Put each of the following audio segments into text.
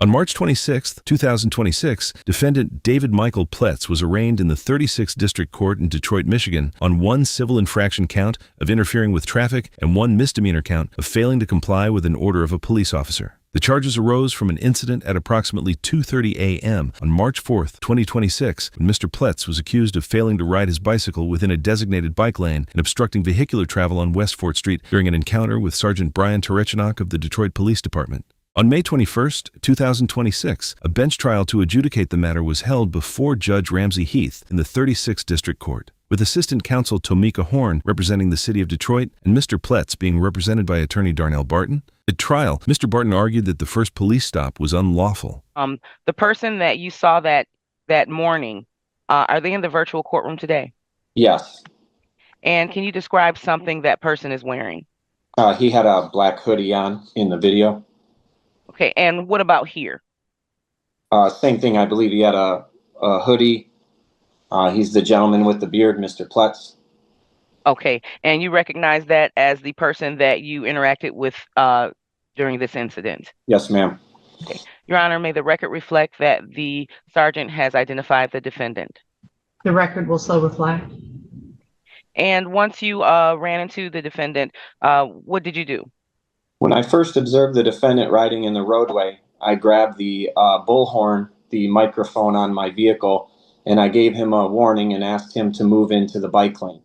On March 26, 2026, defendant David Michael Pletz was arraigned in the 36th District Court in Detroit, Michigan, on one civil infraction count of interfering with traffic and one misdemeanor count of failing to comply with an order of a police officer. The charges arose from an incident at approximately 2:30 a.m. on March 4, 2026, when Mr. Pletz was accused of failing to ride his bicycle within a designated bike lane and obstructing vehicular travel on West 4th Street during an encounter with Sergeant Brian Terechinock of the Detroit Police Department. On May 21, 2026, a bench trial to adjudicate the matter was held before Judge Ramsey Heath in the 36th District Court, with Assistant Counsel Tomika Horn representing the City of Detroit and Mr. Pletz being represented by Attorney Darnell Barton. At trial, Mr. Barton argued that the first police stop was unlawful. The person that you saw that morning, are they in the virtual courtroom today? Yes. And can you describe something that person is wearing? He had a black hoodie on in the video. Okay, and what about here? Same thing. I believe he had a hoodie. He's the gentleman with the beard, Mr. Pletz. Okay, and you recognize that as the person that you interacted with during this incident? Yes, ma'am. Okay. Your Honor, may the record reflect that the sergeant has identified the defendant? The record will so reflect. And once you ran into the defendant, what did you do? When I first observed the defendant riding in the roadway, I grabbed the bullhorn, the microphone on my vehicle, and I gave him a warning and asked him to move into the bike lane.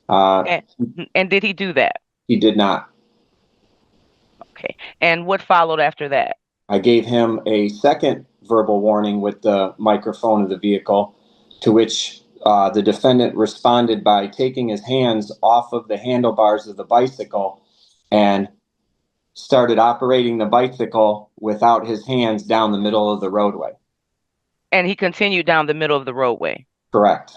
And did he do that? He did not. Okay. And what followed after that? I gave him a second verbal warning with the microphone of the vehicle, to which the defendant responded by taking his hands off of the handlebars of the bicycle and started operating the bicycle without his hands down the middle of the roadway. And he continued down the middle of the roadway? Correct.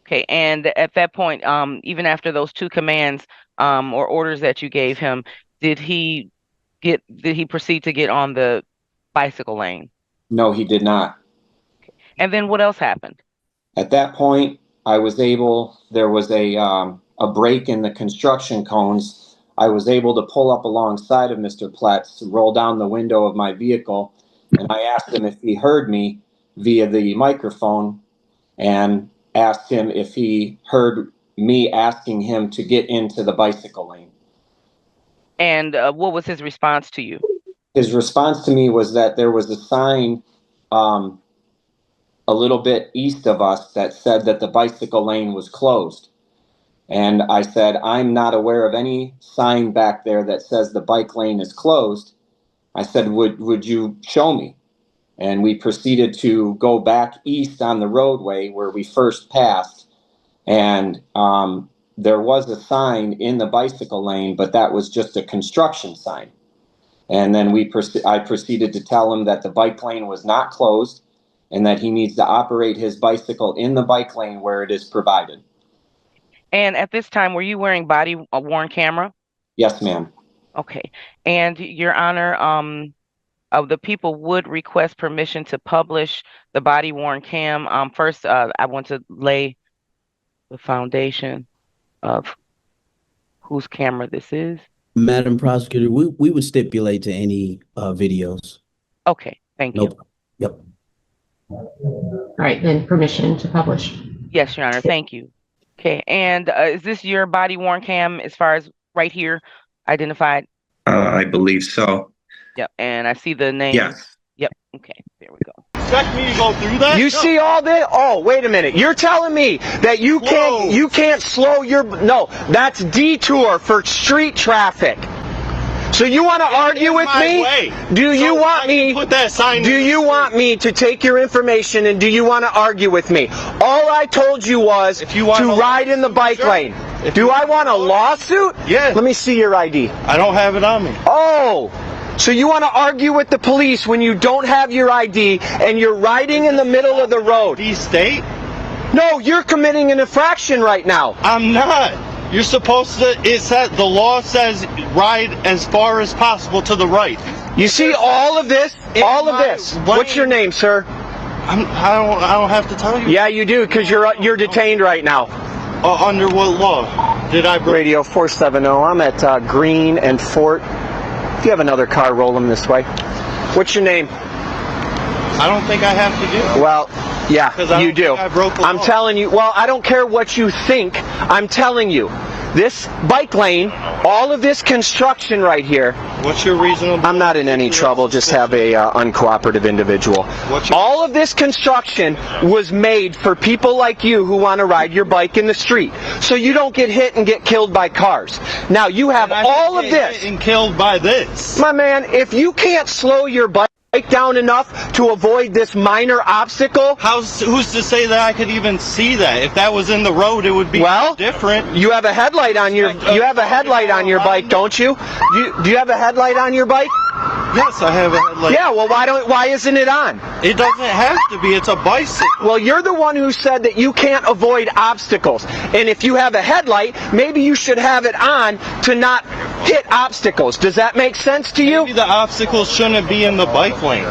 Okay, and at that point, even after those two commands or orders that you gave him, did he proceed to get on the bicycle lane? No, he did not. Okay. And then what else happened? At that point, there was a break in the construction cones. I was able to pull up alongside of Mr. Pletz, roll down the window of my vehicle, and I asked him if he heard me via the microphone and asked him if he heard me asking him to get into the bicycle lane. And what was his response to you? His response to me was that there was a sign a little bit east of us that said that the bicycle lane was closed. And I said, I'm not aware of any sign back there that says the bike lane is closed. I said, would you show me? And we proceeded to go back east on the roadway where we first passed. And there was a sign in the bicycle lane, but that was just a construction sign. And then I proceeded to tell him that the bike lane was not closed and that he needs to operate his bicycle in the bike lane where it is provided. And at this time, were you wearing body-worn camera? Yes, ma'am. Okay. And Your Honor, the people would request permission to publish the body-worn cam. First, I want to lay the foundation of whose camera this is. Madam Prosecutor, we would stipulate to any videos. Okay. Thank you. Nope. Yep. All right, then permission to publish. Yes, Your Honor. Thank you. Okay, and is this your body-worn cam as far as right here identified? I believe so. Yep, and I see the name. Yes. Yep, okay, there we go. Expect me to go through that? You see all this? Oh, wait a minute. You're telling me that you can't slow your... No, that's detour for street traffic. So you want to argue with me? Do you want me? Put that sign. Do you want me to take your information and do you want to argue with me? All I told you was to ride in the bike lane. Do I want a lawsuit? Yeah. Let me see your ID. I don't have it on me. Oh, so you want to argue with the police when you don't have your ID and you're riding in the middle of the road? State? No, you're committing an infraction right now. I'm not. You're supposed to, the law says ride as far as possible to the right. You see all of this? All of this. What's your name, sir? I don't have to tell you. Yeah, you do, because you're detained right now. Under what law? Did I... Radio 470, I'm at Green and Fort. If you have another car, roll them this way. What's your name? I don't think I have to do it. Well, yeah, 'Cause I you don't do. think I broke the I'm law. telling you, well, I don't care what you think. I'm telling you, this bike lane, all of this construction right here, What's your reasonable? I'm not in any trouble, just have a uncooperative individual. What's your- All of this construction was made for people like you who want to ride your bike in the street, so you don't get hit and get killed by cars. Now, you have I all of didn't get this. hit and killed by this. My man, if you can't slow your bike down enough to avoid this minor obstacle, Who's to say that I could even see that? If that was in the road, it would be well, different. you have a headlight on your bike, don't you? Do you have a headlight on your bike? Yes, I have a headlight. Yeah, well, why isn't it on? It doesn't have to be. It's a bicycle. Well, you're the one who said that you can't avoid obstacles. And if you have a headlight, maybe you should have it on to not hit obstacles. Does that make sense to you? Maybe the obstacles shouldn't be in the bike lane.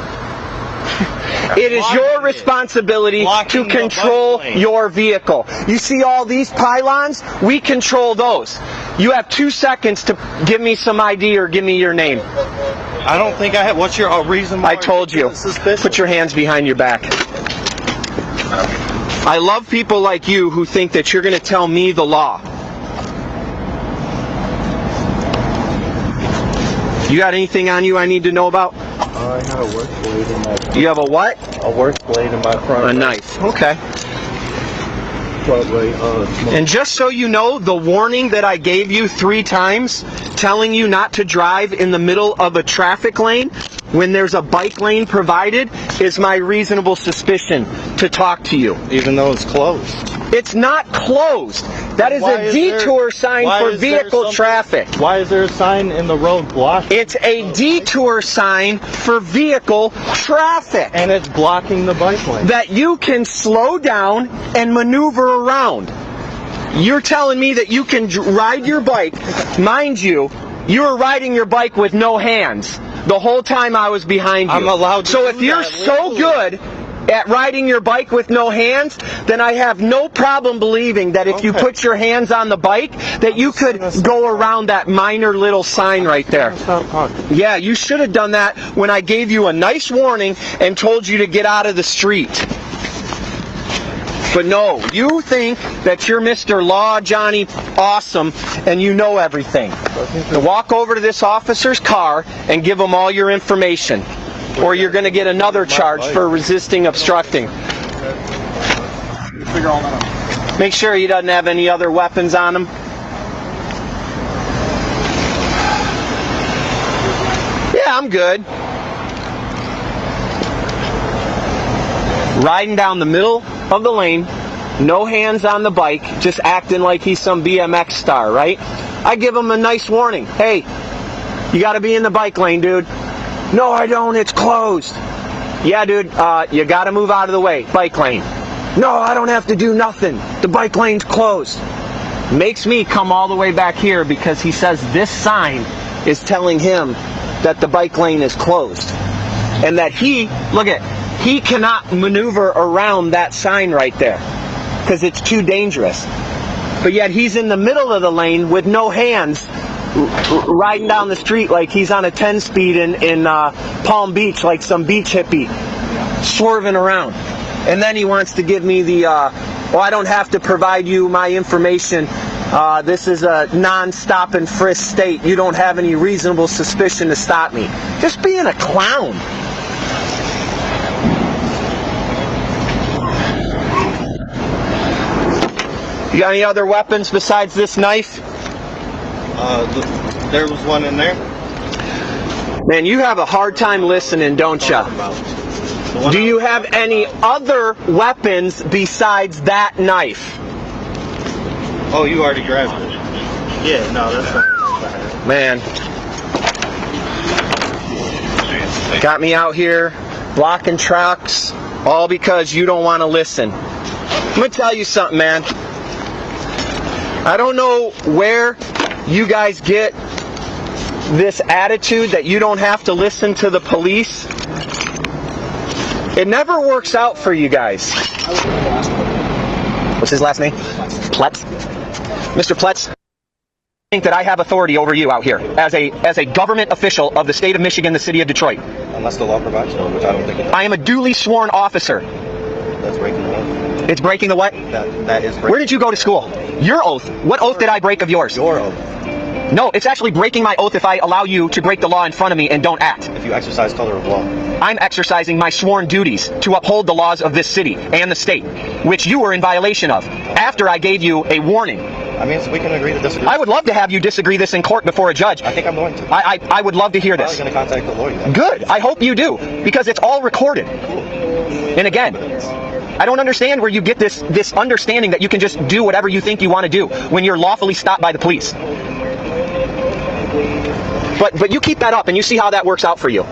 It is your responsibility to Blocking the control bike lane. your vehicle. You see all these pylons? We control those. You have 2 seconds to give me some ID or give me your name. I don't think I have. What's your reason? I told you. Put your hands behind your back. I love people like you who think that you're going to tell me the law. You got anything on you I need to know about? I had a work blade in my front. You have a what? A work blade in my front. A knife. Okay. Broadway, And just so you know, the warning that I gave you 3 times, telling you not to drive in the middle of a traffic lane when there's a bike lane provided, is my reasonable suspicion to talk to you. even though it's closed. It's not closed. That is Why a is there- detour sign why for is there vehicle something- traffic. Why is there a sign in the road blocking? It's a detour sign for vehicle traffic And it's blocking the bike lane. that you can slow down and maneuver around. You're telling me that you can ride your bike. Mind you, you were riding your bike with no hands the whole time I was behind you. I'm allowed to So do if you're that so legally. good at riding your bike with no hands, then I have no problem believing that if you Okay. put your hands on the bike, that you could go around that minor little sign right there. Stop talking. Yeah, you should have done that when I gave you a nice warning and told you to get out of the street. But no, you think that you're Mr. Law Johnny Awesome and you know everything. Now walk over to this officer's car and give him all your information, or you're going to get another charge for resisting obstructing. Make sure he doesn't have any other weapons on him. Yeah, I'm good. Riding down the middle of the lane, no hands on the bike, just acting like he's some BMX star, right? I give him a nice warning. Hey, you gotta be in the bike lane, dude. No, I don't, it's closed. Yeah, dude, you gotta move out of the way, bike lane. No, I don't have to do nothing. The bike lane's closed. Makes me come all the way back here because he says this sign is telling him that the bike lane is closed. And that he cannot maneuver around that sign right there because it's too dangerous. But yet he's in the middle of the lane with no hands, riding down the street like he's on a 10-speed in Palm Beach, like some beach hippie, swerving around. And then he wants to give me the, I don't have to provide you my information. This is a non-stop and frisk state. You don't have any reasonable suspicion to stop me. Just being a clown. You got any other weapons besides this knife? There was one in there. Man, you have a hard time listening, don't ya? Do you have any other weapons besides that knife? Oh, you already grabbed it. Yeah, no, that's not. Man. Got me out here blocking trucks, all because you don't want to listen. I'm going to tell you something, man. I don't know where you guys get this attitude that you don't have to listen to the police. It never works out for you guys. What's his last name? Pletz. Mr. Pletz, I think that I have authority over you out here as a government official of the state of Michigan, the city of Detroit. I'm Unless the law provides for it, which I don't think it does. I am a duly sworn officer. That's breaking the law. It's breaking the what? That is breaking. Where did you go to school? Your oath. What oath did I break of yours? Your oath. No, it's actually breaking my oath if I allow you to break the law in front of me and don't act. If you exercise color of law. I'm exercising my sworn duties to uphold the laws of this city and the state, which you were in violation of, after I gave you a warning. I mean, so we can agree to disagree. I would love to have you disagree this in court before a judge. I think I'm going to. I would love to hear I'm this. probably going to contact the lawyer then. Good. I hope you do, because it's all recorded. And again, I don't understand where you get this understanding that you can just do whatever you think you want to do when you're lawfully stopped by the police. But you keep that up and you see how that works out for you.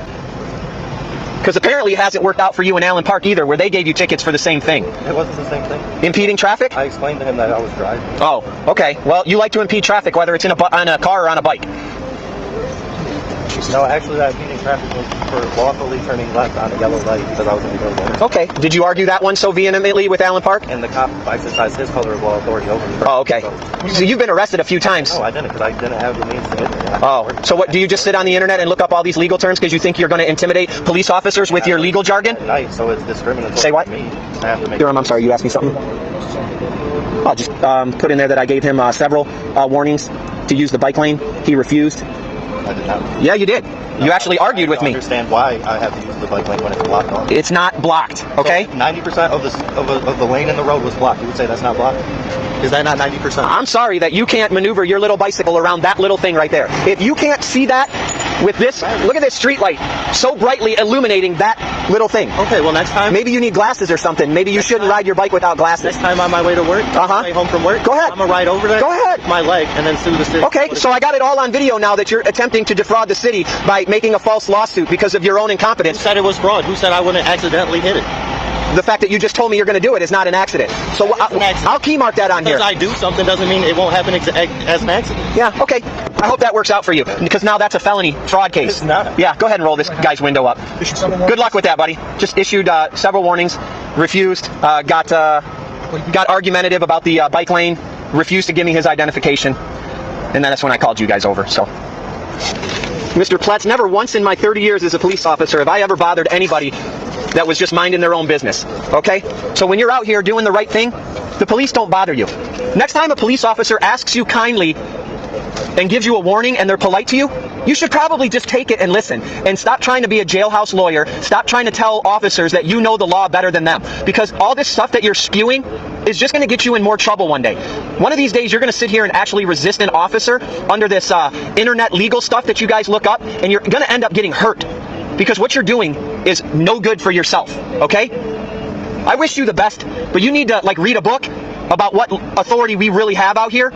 Because apparently it hasn't worked out for you in Allen Park either, where they gave you tickets for the same thing. It wasn't the same thing. Impeding traffic? I explained to him that I was driving. Oh, okay. Well, you like to impede traffic, whether it's on a car or on a bike. No, actually, that impeding traffic was for lawfully turning left on a yellow light because I was in the middle of it. Okay. Did you argue that one so vehemently with Allen Park? And the cop exercised his color of law authority over me. Oh, okay. So you've been arrested a few times. No, I didn't, because I didn't have the means to get there. Oh, so what, do you just sit on the internet and look up all these legal terms because you think you're going to intimidate police officers with your legal jargon? At night, so it's discriminatory. Say what? For me. I have to make I'm sorry, you asked me something? I'll just put in there that I gave him several warnings to use the bike lane. He refused. I did not. Yeah, you did. You actually argued with me. I don't understand why I have to use the bike lane when it's blocked off. It's not blocked, okay? 90% of the lane in the road was blocked. You would say that's not blocked? Is that not 90%? I'm sorry that you can't maneuver your little bicycle around that little thing right there. If you can't see that with this, look at this street light so brightly illuminating that little thing. Okay, well, next time. Maybe you need glasses or something. Maybe you shouldn't ride your bike without glasses. Next time on my way to work, way home from work, Go ahead. I'm going to ride over there. Go ahead. My leg and then sue the city. Okay, so I got it all on video now that you're attempting to defraud the city by making a false lawsuit because of your own Who incompetence. said it was fraud? Who said I wouldn't accidentally hit it? The fact that you just told me you're going to do it is not an accident. So It's an accident. I'll key mark that on here. Because I do something doesn't mean it won't happen as an accident. Yeah, okay. I hope that works out for you, because now that's a felony fraud case. It's not. Yeah, go ahead and roll this guy's window up. Good luck with that, buddy. Just issued several warnings, refused, got argumentative about the bike lane, refused to give me his identification, and then that's when I called you guys over, so. Mr. Pletz, never once in my 30 years as a police officer have I ever bothered anybody that was just minding their own business, okay? So when you're out here doing the right thing, the police don't bother you. Next time a police officer asks you kindly and gives you a warning and they're polite to you, you should probably just take it and listen and stop trying to be a jailhouse lawyer. Stop trying to tell officers that you know the law better than them, because all this stuff that you're spewing is just going to get you in more trouble one day. One of these days you're going to sit here and actually resist an officer under this internet legal stuff that you guys look up, and you're going to end up getting hurt because what you're doing is no good for yourself, okay? I wish you the best, but you need to read a book about what authority we really have out here.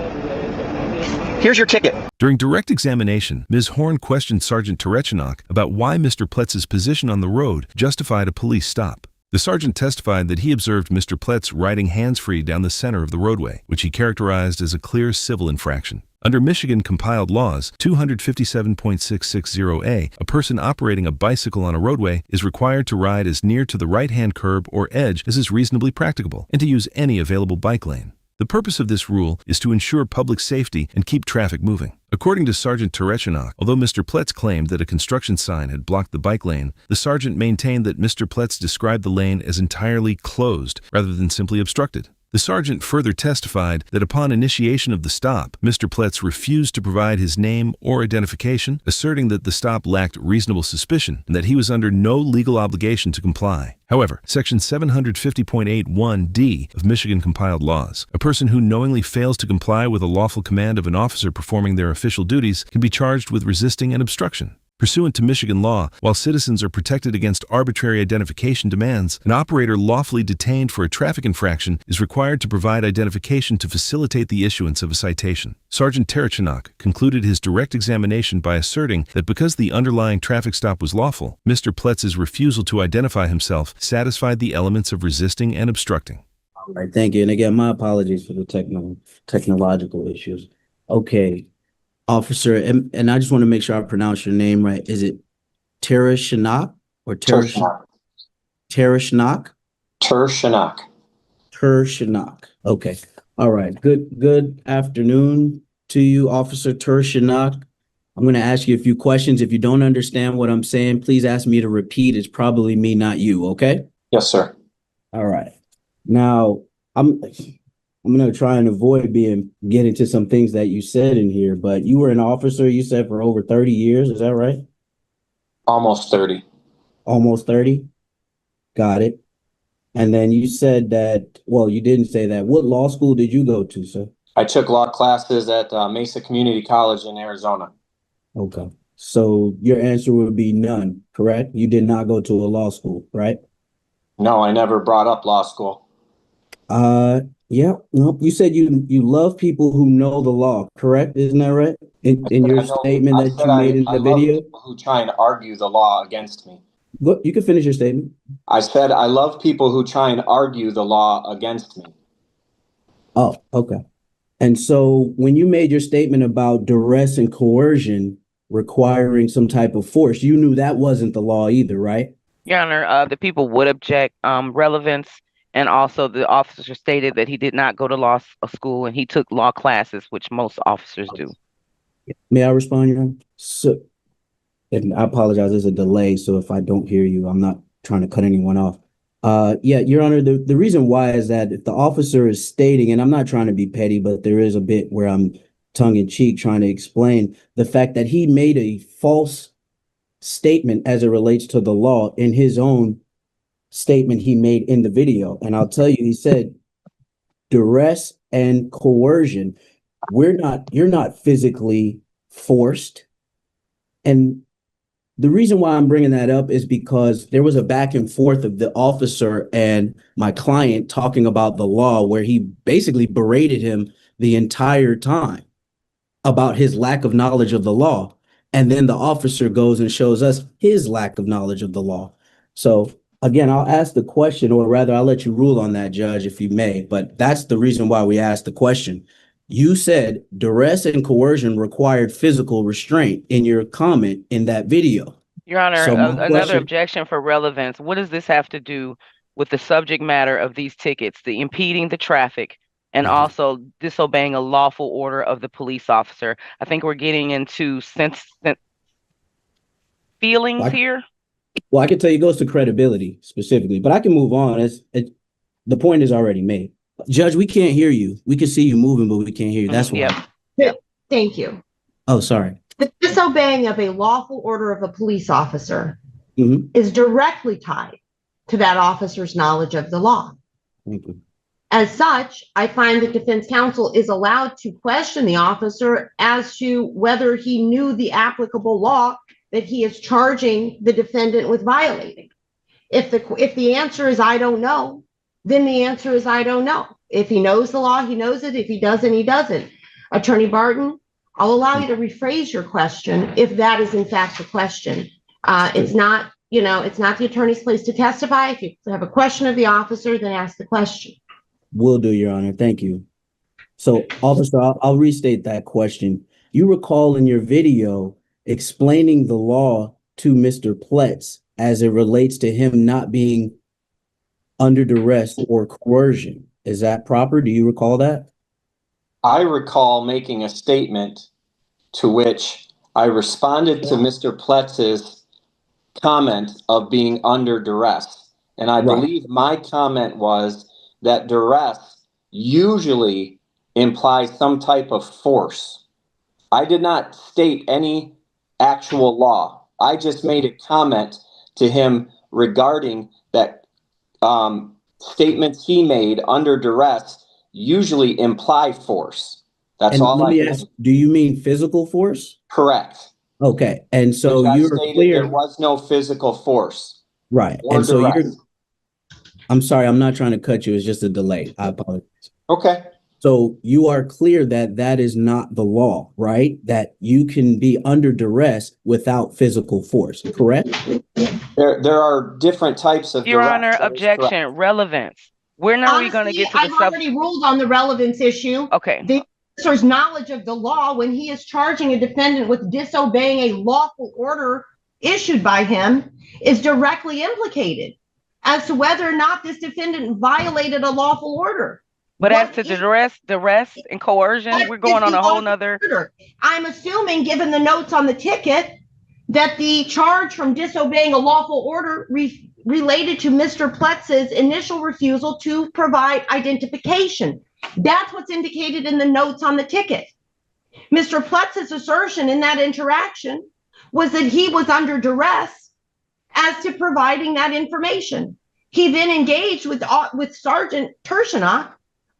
Here's your ticket. During direct examination, Ms. Horn questioned Sergeant Terechinok about why Mr. Pletz's position on the road justified a police stop. The sergeant testified that he observed Mr. Pletz riding hands-free down the center of the roadway, which he characterized as a clear civil infraction. Under Michigan compiled laws 257.660A, a person operating a bicycle on a roadway is required to ride as near to the right-hand curb or edge as is reasonably practicable and to use any available bike lane. The purpose of this rule is to ensure public safety and keep traffic moving. According to Sergeant Terechinok, although Mr. Pletz claimed that a construction sign had blocked the bike lane, the sergeant maintained that Mr. Pletz described the lane as entirely closed rather than simply obstructed. The sergeant further testified that upon initiation of the stop, Mr. Pletz refused to provide his name or identification, asserting that the stop lacked reasonable suspicion and that he was under no legal obligation to comply. However, Section 750.81d of Michigan compiled laws, a person who knowingly fails to comply with a lawful command of an officer performing their official duties can be charged with resisting and obstruction. Pursuant to Michigan law, while citizens are protected against arbitrary identification demands, an operator lawfully detained for a traffic infraction is required to provide identification to facilitate the issuance of a citation. Sergeant Terechinok concluded his direct examination by asserting that because the underlying traffic stop was lawful, Mr. Pletz's refusal to identify himself satisfied the elements of resisting and obstructing. All right, thank you. And again, my apologies for the technological issues. Okay. Officer, and I just want to make sure I pronounce your name right. Is it Terechinok or Terechinok? Terechinok? Terechinok. Terechinok. Okay. All right. Good afternoon to you, Officer Terechinok. I'm going to ask you a few questions. If you don't understand what I'm saying, please ask me to repeat. It's probably me, not you. Okay. Yes, sir. All right. Now I'm going to try and avoid get into some things that you said in here, but you were an officer, you said, for over 30 years. Is that right? Almost 30. Almost 30. Got it. And then you said that, well, you didn't say that. What law school did you go to, sir? I took law classes at Mesa Community College in Arizona. Okay. So your answer would be none, correct? You did not go to a law school, right? No, I never brought up law school. Yeah. No, you said you love people who know the law, correct? Isn't that right? In your statement that you made in the video? Love people who try and argue the law against me. Look, you can finish your statement. I said I love people who try and argue the law against me. Oh, okay. And so when you made your statement about duress and coercion requiring some type of force, you knew that wasn't the law either, right? Your Honor, the people would object relevance, and also the officer stated that he did not go to law school and he took law classes, which most officers do. May I respond, Your Honor? So, and I apologize, there's a delay, so if I don't hear you, I'm not trying to cut anyone off. Yeah, Your Honor, the reason why is that if the officer is stating, and I'm not trying to be petty, but there is a bit where I'm tongue in cheek trying to explain the fact that he made a false statement as it relates to the law in his own statement he made in the video. And I'll tell you, he said duress and coercion. You're not physically forced. And the reason why I'm bringing that up is because there was a back and forth of the officer and my client talking about the law, where he basically berated him the entire time about his lack of knowledge of the law. And then the officer goes and shows us his lack of knowledge of the law. So again, I'll ask the question, or rather I'll let you rule on that, Judge, if you may, but that's the reason why we asked the question. You said duress and coercion required physical restraint in your comment in that video. Your Honor, So my another question- objection for relevance. What does this have to do with the subject matter of these tickets, the impeding the traffic, and also disobeying a lawful order of the police officer? I think we're getting into feelings Like- here. Well, I can tell you it goes to credibility specifically, but I can move on. The point is already made. Judge, we can't hear you. We can see you moving, but we can't hear you. That's why. Yep. Thank you. Oh, sorry. The disobeying of a lawful order of a police officer Mhm. is directly tied to that officer's knowledge of the law. Thank you. As such, I find that defense counsel is allowed to question the officer as to whether he knew the applicable law that he is charging the defendant with violating. If the answer is I don't know, then the answer is I don't know. If he knows the law, he knows it. If he doesn't, he doesn't. Attorney Barton, I'll allow you to rephrase your question if that is in fact the question. It's not the attorney's place to testify. If you have a question of the officer, then ask the question. Will do, Your Honor. Thank you. So, officer, I'll restate that question. You recall in your video explaining the law to Mr. Pletz as it relates to him not being under duress or coercion. Is that proper? Do you recall that? I recall making a statement to which I responded to Mr. Pletz's comment of being under duress. And I believe my comment was that duress usually implies some type of force. I did not state any actual law. I just made a comment to him regarding that statements he made under duress usually imply force. That's And all let I me did. ask, do you mean physical force? Correct. Okay. And so Which I you're stated clear. there was no physical force. Right. or And so duress. I'm sorry, I'm not trying to cut you. It's just a delay. I apologize. Okay. So you are clear that that is not the law, right? That you can be under duress without physical force, correct? There are different types of Your duress. Honor, That is correct. objection, relevance. When are we going to Honestly, get to I've the subject? already ruled on the relevance issue. Okay. The officer's knowledge of the law when he is charging a defendant with disobeying a lawful order issued by him is directly implicated as to whether or not this defendant violated a lawful order. But What as to is- duress and coercion, what we're going is on the a whole officer nother. order? I'm assuming, given the notes on the ticket, that the charge from disobeying a lawful order related to Mr. Pletz's initial refusal to provide identification. That's what's indicated in the notes on the ticket. Mr. Pletz's assertion in that interaction was that he was under duress as to providing that information. He then engaged with Sergeant Tershinock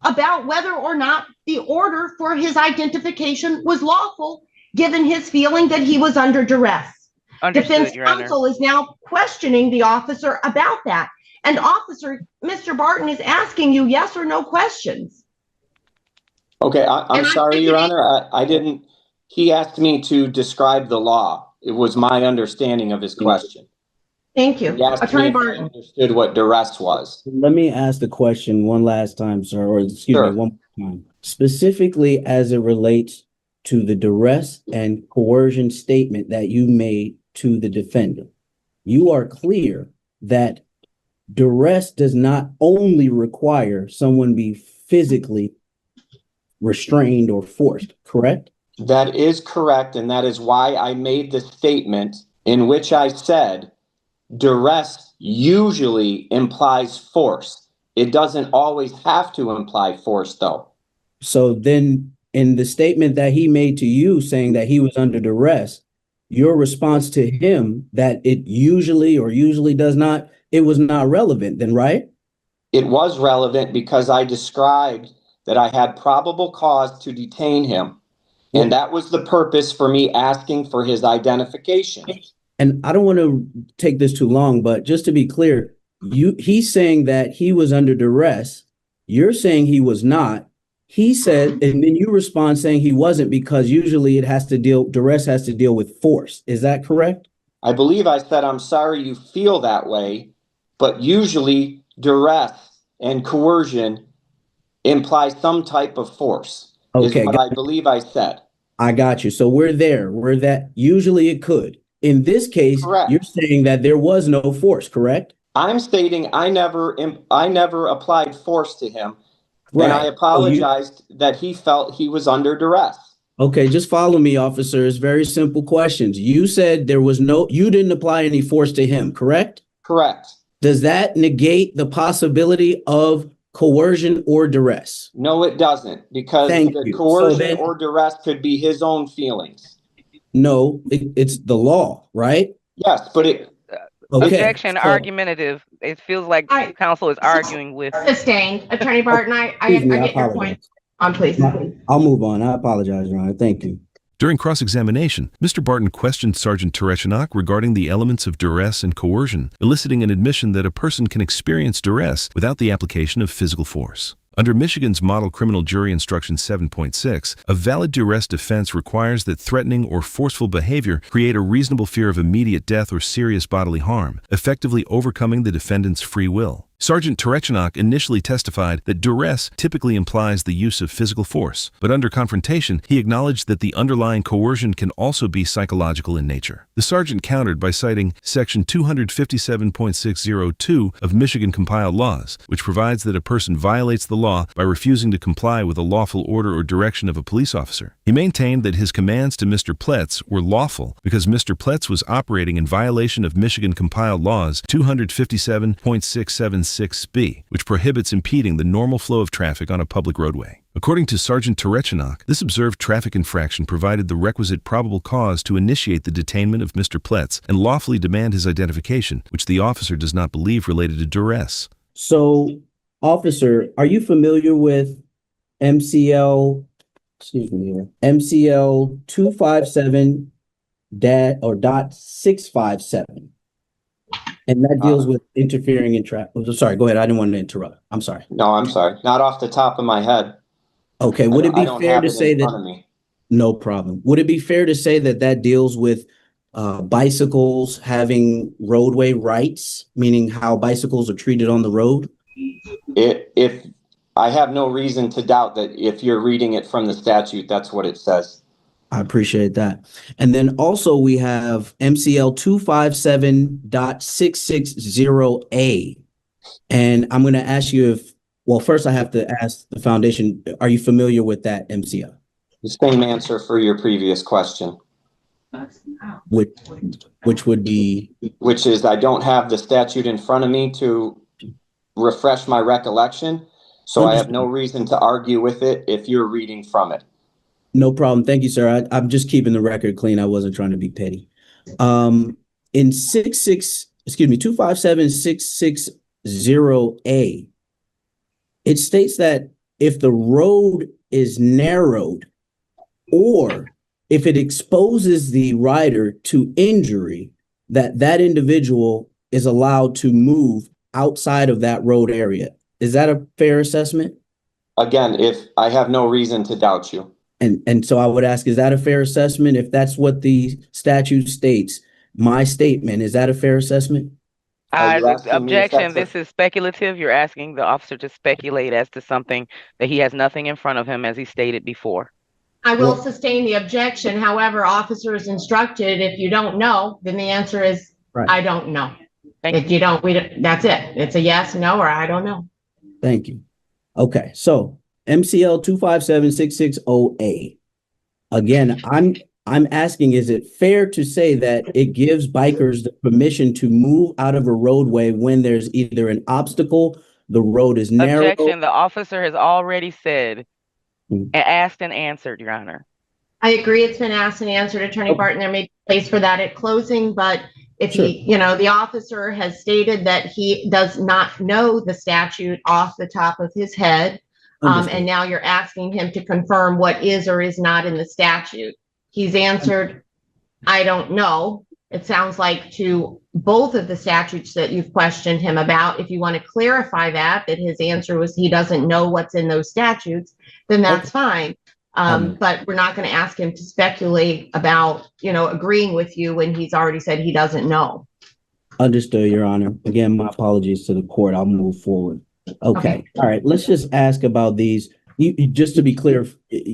about whether or not the order for his identification was lawful, given his feeling that he was under duress. Understood, Defense Your Honor. counsel is now questioning the officer about that. And officer, Mr. Barton is asking you yes or no questions. Okay, I'm And I sorry, think Your it- Honor. I didn't, he asked me to describe the law. It was my understanding of his question. Thank you. He asked me Attorney if I Barton. understood what duress was. Let me ask the question one last time, sir, or excuse Sure. me, one more time. Specifically as it relates to the duress and coercion statement that you made to the defendant. You are clear that duress does not only require someone be physically restrained or forced, correct? That is correct, and that is why I made the statement in which I said duress usually implies force. It doesn't always have to imply force, though. So then in the statement that he made to you saying that he was under duress, your response to him that it usually or usually does not, it was not relevant then, right? It was relevant because I described that I had probable cause to detain him. And that was the purpose for me asking for his identification. And I don't want to take this too long, but just to be clear, he's saying that he was under duress. You're saying he was not. He said, and then you respond saying he wasn't because usually duress has to deal with force. Is that correct? I believe I said, I'm sorry you feel that way, but usually duress and coercion imply some type of force. Okay, is what I believe I said. I got you. So we're there. We're that usually it could. In this case, Correct. You're saying that there was no force, correct? I'm stating I never applied force to him, and I Right. apologized that he felt he was under duress. Okay, just follow me, officers. Very simple questions. You said you didn't apply any force to him, correct? Correct. Does that negate the possibility of coercion or duress? No, it doesn't, because Thank the you. So coercion then- or duress could be his own feelings. No, it's the law, right? Yes, but it, Okay. Objection, so- argumentative. It feels like I- counsel is arguing with. Sustained. Attorney Barton, I Excuse me, I get your apologize. point. Please. I'll move on. I apologize, Your Honor. Thank you. During cross-examination, Mr. Barton questioned Sergeant Tereshinock regarding the elements of duress and coercion, eliciting an admission that a person can experience duress without the application of physical force. Under Michigan's Model Criminal Jury Instruction 7.6, a valid duress defense requires that threatening or forceful behavior create a reasonable fear of immediate death or serious bodily harm, effectively overcoming the defendant's free will. Sergeant Tereshinock initially testified that duress typically implies the use of physical force, but under confrontation, he acknowledged that the underlying coercion can also be psychological in nature. The sergeant countered by citing Section 257.602 of Michigan compiled laws, which provides that a person violates the law by refusing to comply with a lawful order or direction of a police officer. He maintained that his commands to Mr. Pletz were lawful because Mr. Pletz was operating in violation of Michigan compiled laws 257.676B, which prohibits impeding the normal flow of traffic on a public roadway. According to Sergeant Tereshinock, this observed traffic infraction provided the requisite probable cause to initiate the detainment of Mr. Pletz and lawfully demand his identification, which the officer does not believe related to duress. So, officer, are you familiar with MCL 257 .657? And that deals with interfering in traffic. Sorry, go ahead. I didn't want to interrupt. I'm sorry. no, I'm sorry, not off the top of my head. Okay, would it I be don't fair have to it say in front that? of me. No problem. Would it be fair to say that that deals with bicycles having roadway rights, meaning how bicycles are treated on the road? If I have no reason to doubt that if you're reading it from the statute, that's what it says. I appreciate that. And then also we have MCL 257.660A. And I'm going to ask you if Well, first I have to ask the foundation, are you familiar with that MCL? The same answer for your previous question, Which would be, which is I don't have the statute in front of me to refresh my recollection, so I have no reason to argue with it if you're reading from it. no problem. Thank you, sir. I'm just keeping the record clean. I wasn't trying to be petty. In 257-660A, it states that if the road is narrowed or if it exposes the rider to injury, that individual is allowed to move outside of that road area. Is that a fair assessment? Again, if I have no reason to doubt you. And so I would ask, is that a fair assessment? If that's what the statute states, my statement, is that a fair assessment? Are you asking me if Objection, that's this is speculative. You're asking the officer to speculate as to something that he has nothing in front of him, as he stated before. I will Well- sustain the objection. However, officer is instructed, if you don't know, then the answer is, Right. I don't know. Thank If you don't, that's it. It's a yes, no, or I don't know. Thank you. Okay, so MCL 257-660A. Again, I'm asking, is it fair to say that it gives bikers the permission to move out of a roadway when there's either an obstacle, the road is narrow? Objection, the officer has already said, Hmm. asked and answered, Your Honor. I agree it's been asked and answered, Attorney Okay. Barton. There may be place for that at closing, but if he, the officer has stated that he does not know the statute off the top of his head. Understood. And now you're asking him to confirm what is or is not in the statute. He's answered, I don't know. It sounds like to both of the statutes that you've questioned him about, if you want to clarify that his answer was he doesn't know what's in those statutes, then that's fine. But we're not going to ask him to speculate about, agreeing with you when he's already said he doesn't know. Understood, Your Honor. Again, my apologies to the court. I'll move forward. Okay. All right. Let's just ask about these. Just to be clear,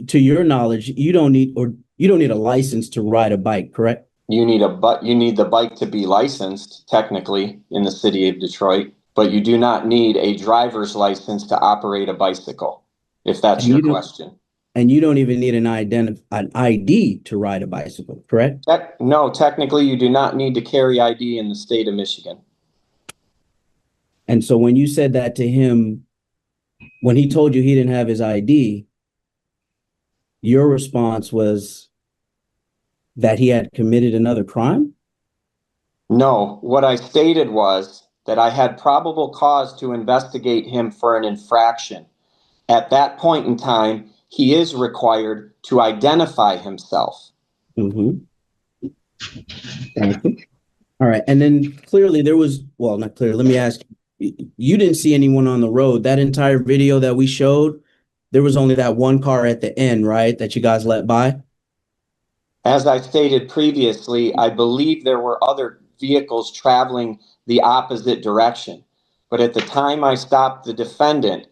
to your knowledge, you don't need a license to ride a bike, correct? You need the bike to be licensed technically in the city of Detroit, but you do not need a driver's license to operate a bicycle, if that's your question. And you don't even need an ID to ride a bicycle, correct? No, technically you do not need to carry ID in the state of Michigan. And so when you said that to him, when he told you he didn't have his ID, your response was that he had committed another crime? No, what I stated was that I had probable cause to investigate him for an infraction. At that point in time, he is required to identify himself. Mm-hmm. Thank you. All right. And then clearly there was, well, not clear. Let me ask you didn't see anyone on the road. That entire video that we showed, there was only that one car at the end, right? That you guys let by? As I stated previously, I believe there were other vehicles traveling the opposite direction. But at the time I stopped the defendant,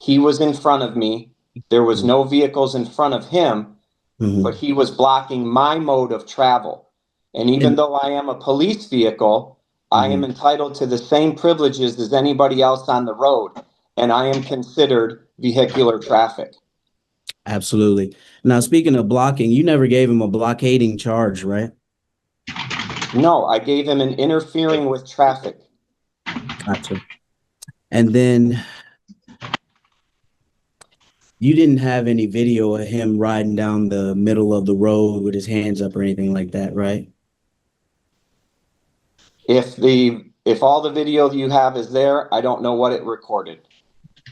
he was in front of me. There was no vehicles in front of him, but he was blocking my mode of travel. And even though I am a police vehicle, I am entitled to the same privileges as anybody else on the road, and I am considered vehicular traffic. Absolutely. Now, speaking of blocking, you never gave him a blockading charge, right? No, I gave him an interfering with traffic. Gotcha. And then you didn't have any video of him riding down the middle of the road with his hands up or anything like that, right? If all the video you have is there, I don't know what it recorded.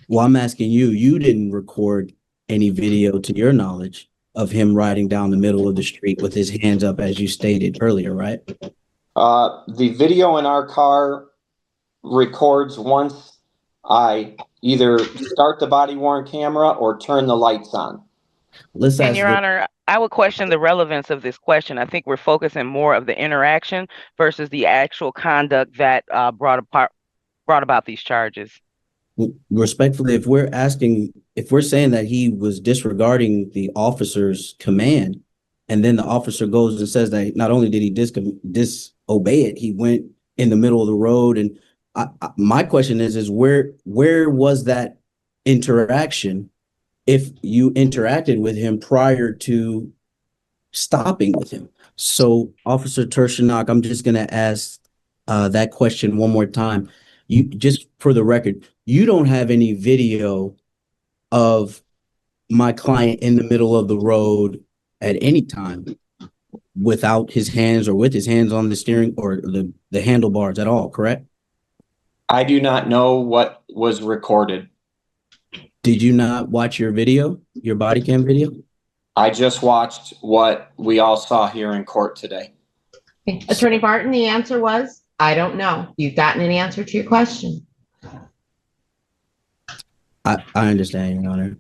Well, I'm asking you, you didn't record any video to your knowledge of him riding down the middle of the street with his hands up, as you stated earlier, right? The video in our car records once I either start the body-worn camera or turn the lights on. Let's And ask Your Honor, I would question the relevance of this question. I think we're focusing more of the interaction versus the actual conduct that brought about these charges. respectfully, if we're saying that he was disregarding the officer's command, and then the officer goes and says that not only did he disobey it, he went in the middle of the road. And my question is where was that interaction if you interacted with him prior to stopping with him. So Officer Tershnak, I'm just going to ask that question one more time. You, just for the record, you don't have any video of my client in the middle of the road at any time without his hands or with his hands on the steering or the handlebars at all, correct? I do not know what was recorded. Did you not watch your video, your body cam video? I just watched what we all saw here in court today. Okay. Attorney Barton, the answer was, I don't know. You've gotten an answer to your question. I understand, Your Honor.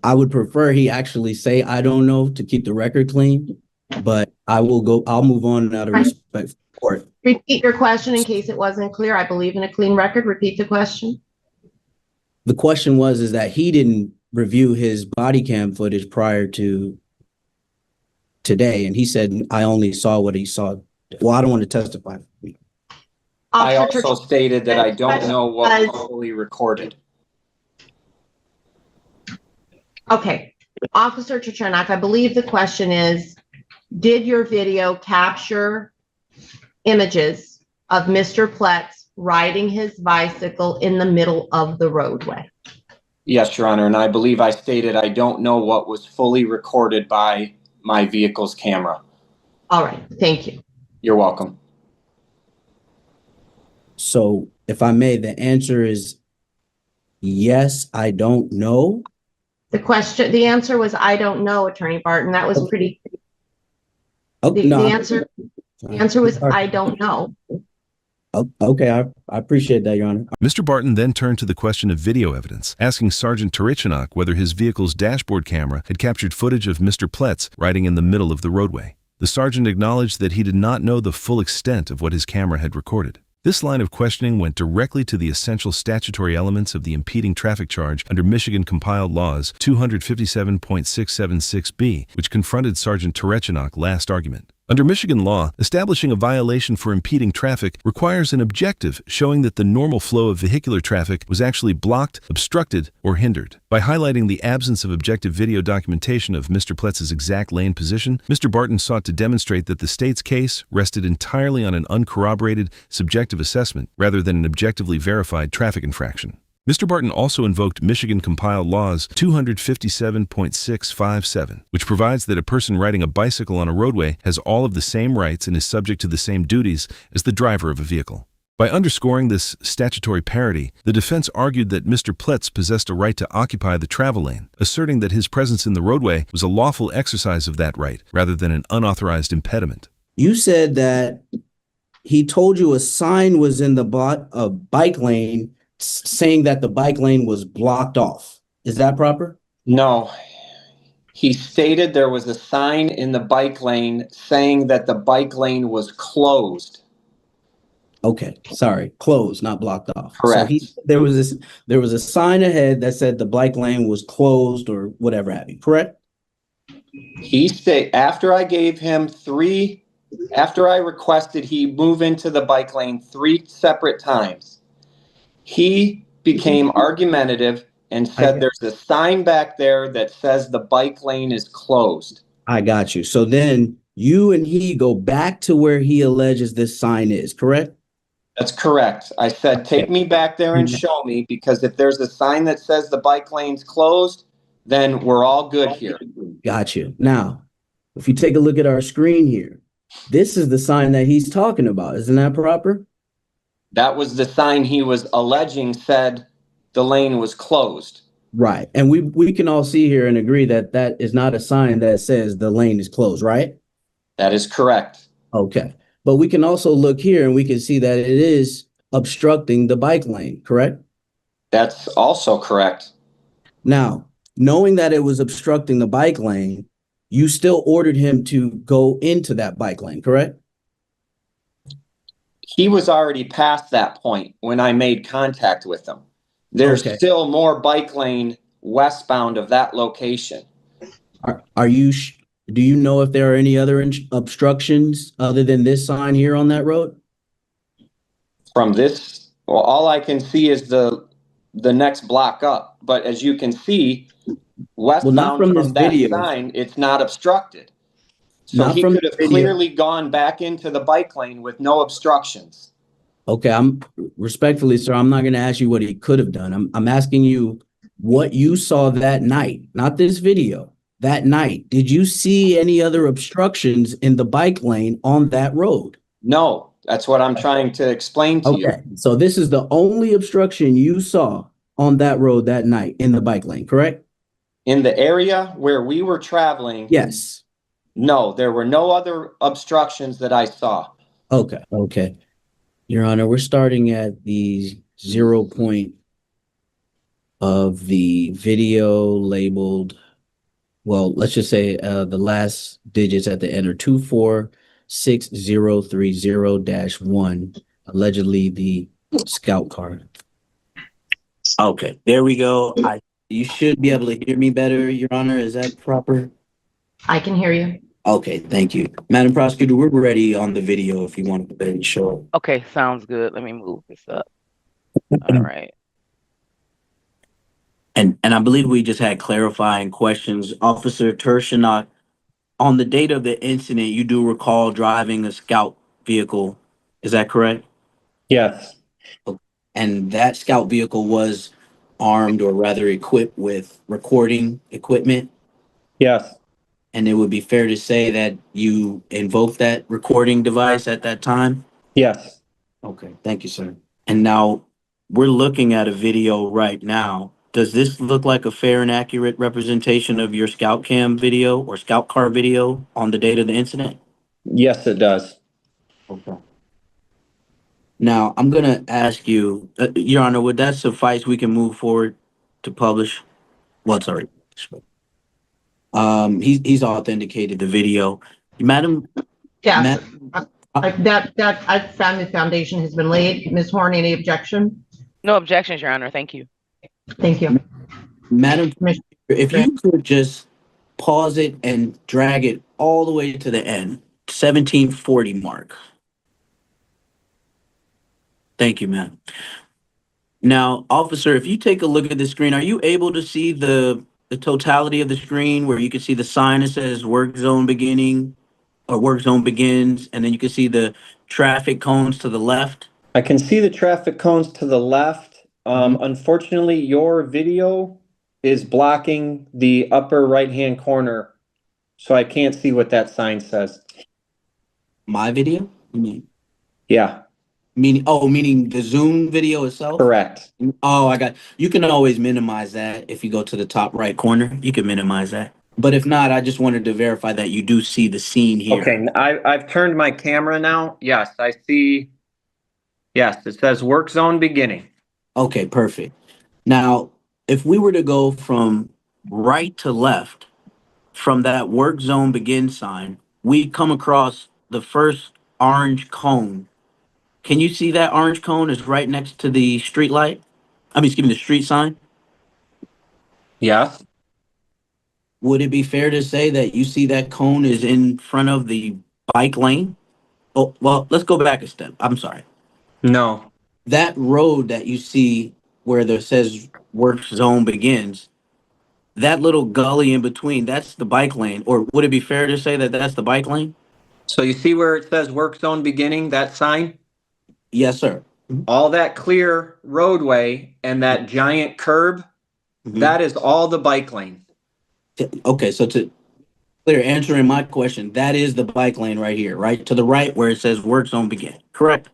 I would prefer he actually say, I don't know, to keep the record clean, but I'll move on out of respect for the court. Repeat your question in case it wasn't clear. I believe in a clean record. Repeat the question. The question is that he didn't review his body cam footage prior to today, and he said, I only saw what he saw. Well, I don't want to testify. I also stated that I don't know what was fully recorded. Okay. Officer Tershnak, I believe the question is, did your video capture images of Mr. Pletz riding his bicycle in the middle of the roadway? Yes, Your Honor, and I believe I stated I don't know what was fully recorded by my vehicle's camera. All right, thank you. You're welcome. So if I may, the answer is yes, I don't know. The answer was, I don't know, Attorney Barton. That was pretty, Oh, the no. answer was, I don't know. Oh, okay, I appreciate that, Your Honor. Mr. Barton then turned to the question of video evidence, asking Sergeant Tereshnak whether his vehicle's dashboard camera had captured footage of Mr. Pletz riding in the middle of the roadway. The sergeant acknowledged that he did not know the full extent of what his camera had recorded. This line of questioning went directly to the essential statutory elements of the impeding traffic charge under Michigan compiled laws 257.676B, which confronted Sergeant Tereshnak last argument. Under Michigan law, establishing a violation for impeding traffic requires an objective showing that the normal flow of vehicular traffic was actually blocked, obstructed, or hindered. By highlighting the absence of objective video documentation of Mr. Pletz's exact lane position, Mr. Barton sought to demonstrate that the state's case rested entirely on an uncorroborated, subjective assessment rather than an objectively verified traffic infraction. Mr. Barton also invoked Michigan compiled laws 257.657, which provides that a person riding a bicycle on a roadway has all of the same rights and is subject to the same duties as the driver of a vehicle. By underscoring this statutory parity, the defense argued that Mr. Pletz possessed a right to occupy the travel lane, asserting that his presence in the roadway was a lawful exercise of that right rather than an unauthorized impediment. You said that he told you a sign was in the bike lane saying that the bike lane was blocked off. Is that proper? No. He stated there was a sign in the bike lane saying that the bike lane was closed. Okay, sorry, closed, not blocked off. Correct. So there was a sign ahead that said the bike lane was closed or whatever have you, correct? After I gave him after I requested he move into the bike lane 3 separate times, he became argumentative and said there's a sign back there that says the bike lane is closed. I got you. So then you and he go back to where he alleges this sign is, correct? That's correct. I said, take me back there and show me, because if there's a sign that says the bike lane's closed, then we're all good here. Got you. Now, if you take a look at our screen here, this is the sign that he's talking about. Isn't that proper? That was the sign he was alleging said the lane was closed. Right. And we can all see here and agree that that is not a sign that says the lane is closed, right? That is correct. Okay. But we can also look here and we can see that it is obstructing the bike lane, correct? That's also correct. Now, knowing that it was obstructing the bike lane, you still ordered him to go into that bike lane, correct? He was already past that point when I made contact with him. There's still more bike lane westbound of that location. Do you know if there are any other obstructions other than this sign here on that road? From this, well, all I can see is the the next block up. But as you can see, Well, not westbound from this from that video. sign, it's not obstructed. So Not he from could the have video. clearly gone back into the bike lane with no obstructions. Okay, I'm respectfully, sir, I'm not going to ask you what he could have done. I'm asking you what you saw that night, not this video. That night, did you see any other obstructions in the bike lane on that road? No, that's what I'm trying to explain to you. Okay, so this is the only obstruction you saw on that road that night in the bike lane, correct? In the area where we were traveling, Yes. no, there were no other obstructions that I saw. Okay. Your Honor, we're starting at the 0 point of the video labeled, well, let's just say the last digits at the end are 246030-1, allegedly the scout car. Okay, there we go. You should be able to hear me better, Your Honor. Is that proper? I can hear you. Okay, thank you. Madam Prosecutor, we're ready on the video if you want to go ahead and show it. Okay, sounds good. Let me move this up. All right. And I believe we just had clarifying questions. Officer Tershanok, on the date of the incident, you do recall driving a scout vehicle. Is that correct? Yes. And that scout vehicle was armed or rather equipped with recording equipment. Yes. And it would be fair to say that you invoked that recording device at that time? Yes. Okay, thank you, sir. And now we're looking at a video right now. Does this look like a fair and accurate representation of your scout cam video or scout car video on the date of the incident? Yes, it does. Okay. Now, I'm going to ask you, Your Honor, would that suffice? We can move forward to publish? Well, sorry. He's authenticated the video. Madam, Yes, I found the foundation has been laid. Ms. Horn, any objection? No objections, Your Honor. Thank you. Thank you. Madam, Commissioner. if you could just pause it and drag it all the way to the end, 1740 mark. Thank you, ma'am. Now, officer, if you take a look at the screen, are you able to see the totality of the screen where you can see the sign that says work zone beginning or work zone begins, and then you can see the traffic cones to the left? I can see the traffic cones to the left. Unfortunately, your video is blocking the upper right-hand corner, so I can't see what that sign says. My video? You mean? Yeah, Meaning the Zoom video itself? correct. Oh, I got, you can always minimize that if you go to the top right corner. You can minimize that. But if not, I just wanted to verify that you do see the scene here. Okay, I've turned my camera now. Yes, I see. Yes, it says work zone beginning. Okay, perfect. Now, if we were to go from right to left from that work zone begin sign, we come across the first orange cone. Can you see that orange cone is right next to the street light? Excuse me, the street sign? Yes. Would it be fair to say that you see that cone is in front of the bike lane? Oh, well, let's go back a step. I'm sorry. No. That road that you see where there says work zone begins, that little gully in between, that's the bike lane. Or would it be fair to say that that's the bike lane? So you see where it says work zone beginning, that sign? Yes, sir. All that clear roadway and that giant curb, Mhm. that is all the bike lane. Okay, so to clear, answering my question, that is the bike lane right here, right? To the right where it says work zone begin, correct?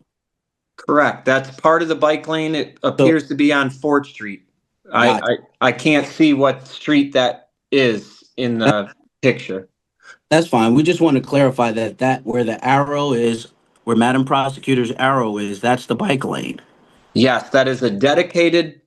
Correct. That's part of the bike lane. It appears to be on Fort Street. I can't see what street that is in the picture. That's fine. We just want to clarify that where the arrow is, where Madam Prosecutor's arrow is, that's the bike lane. Yes, that is a dedicated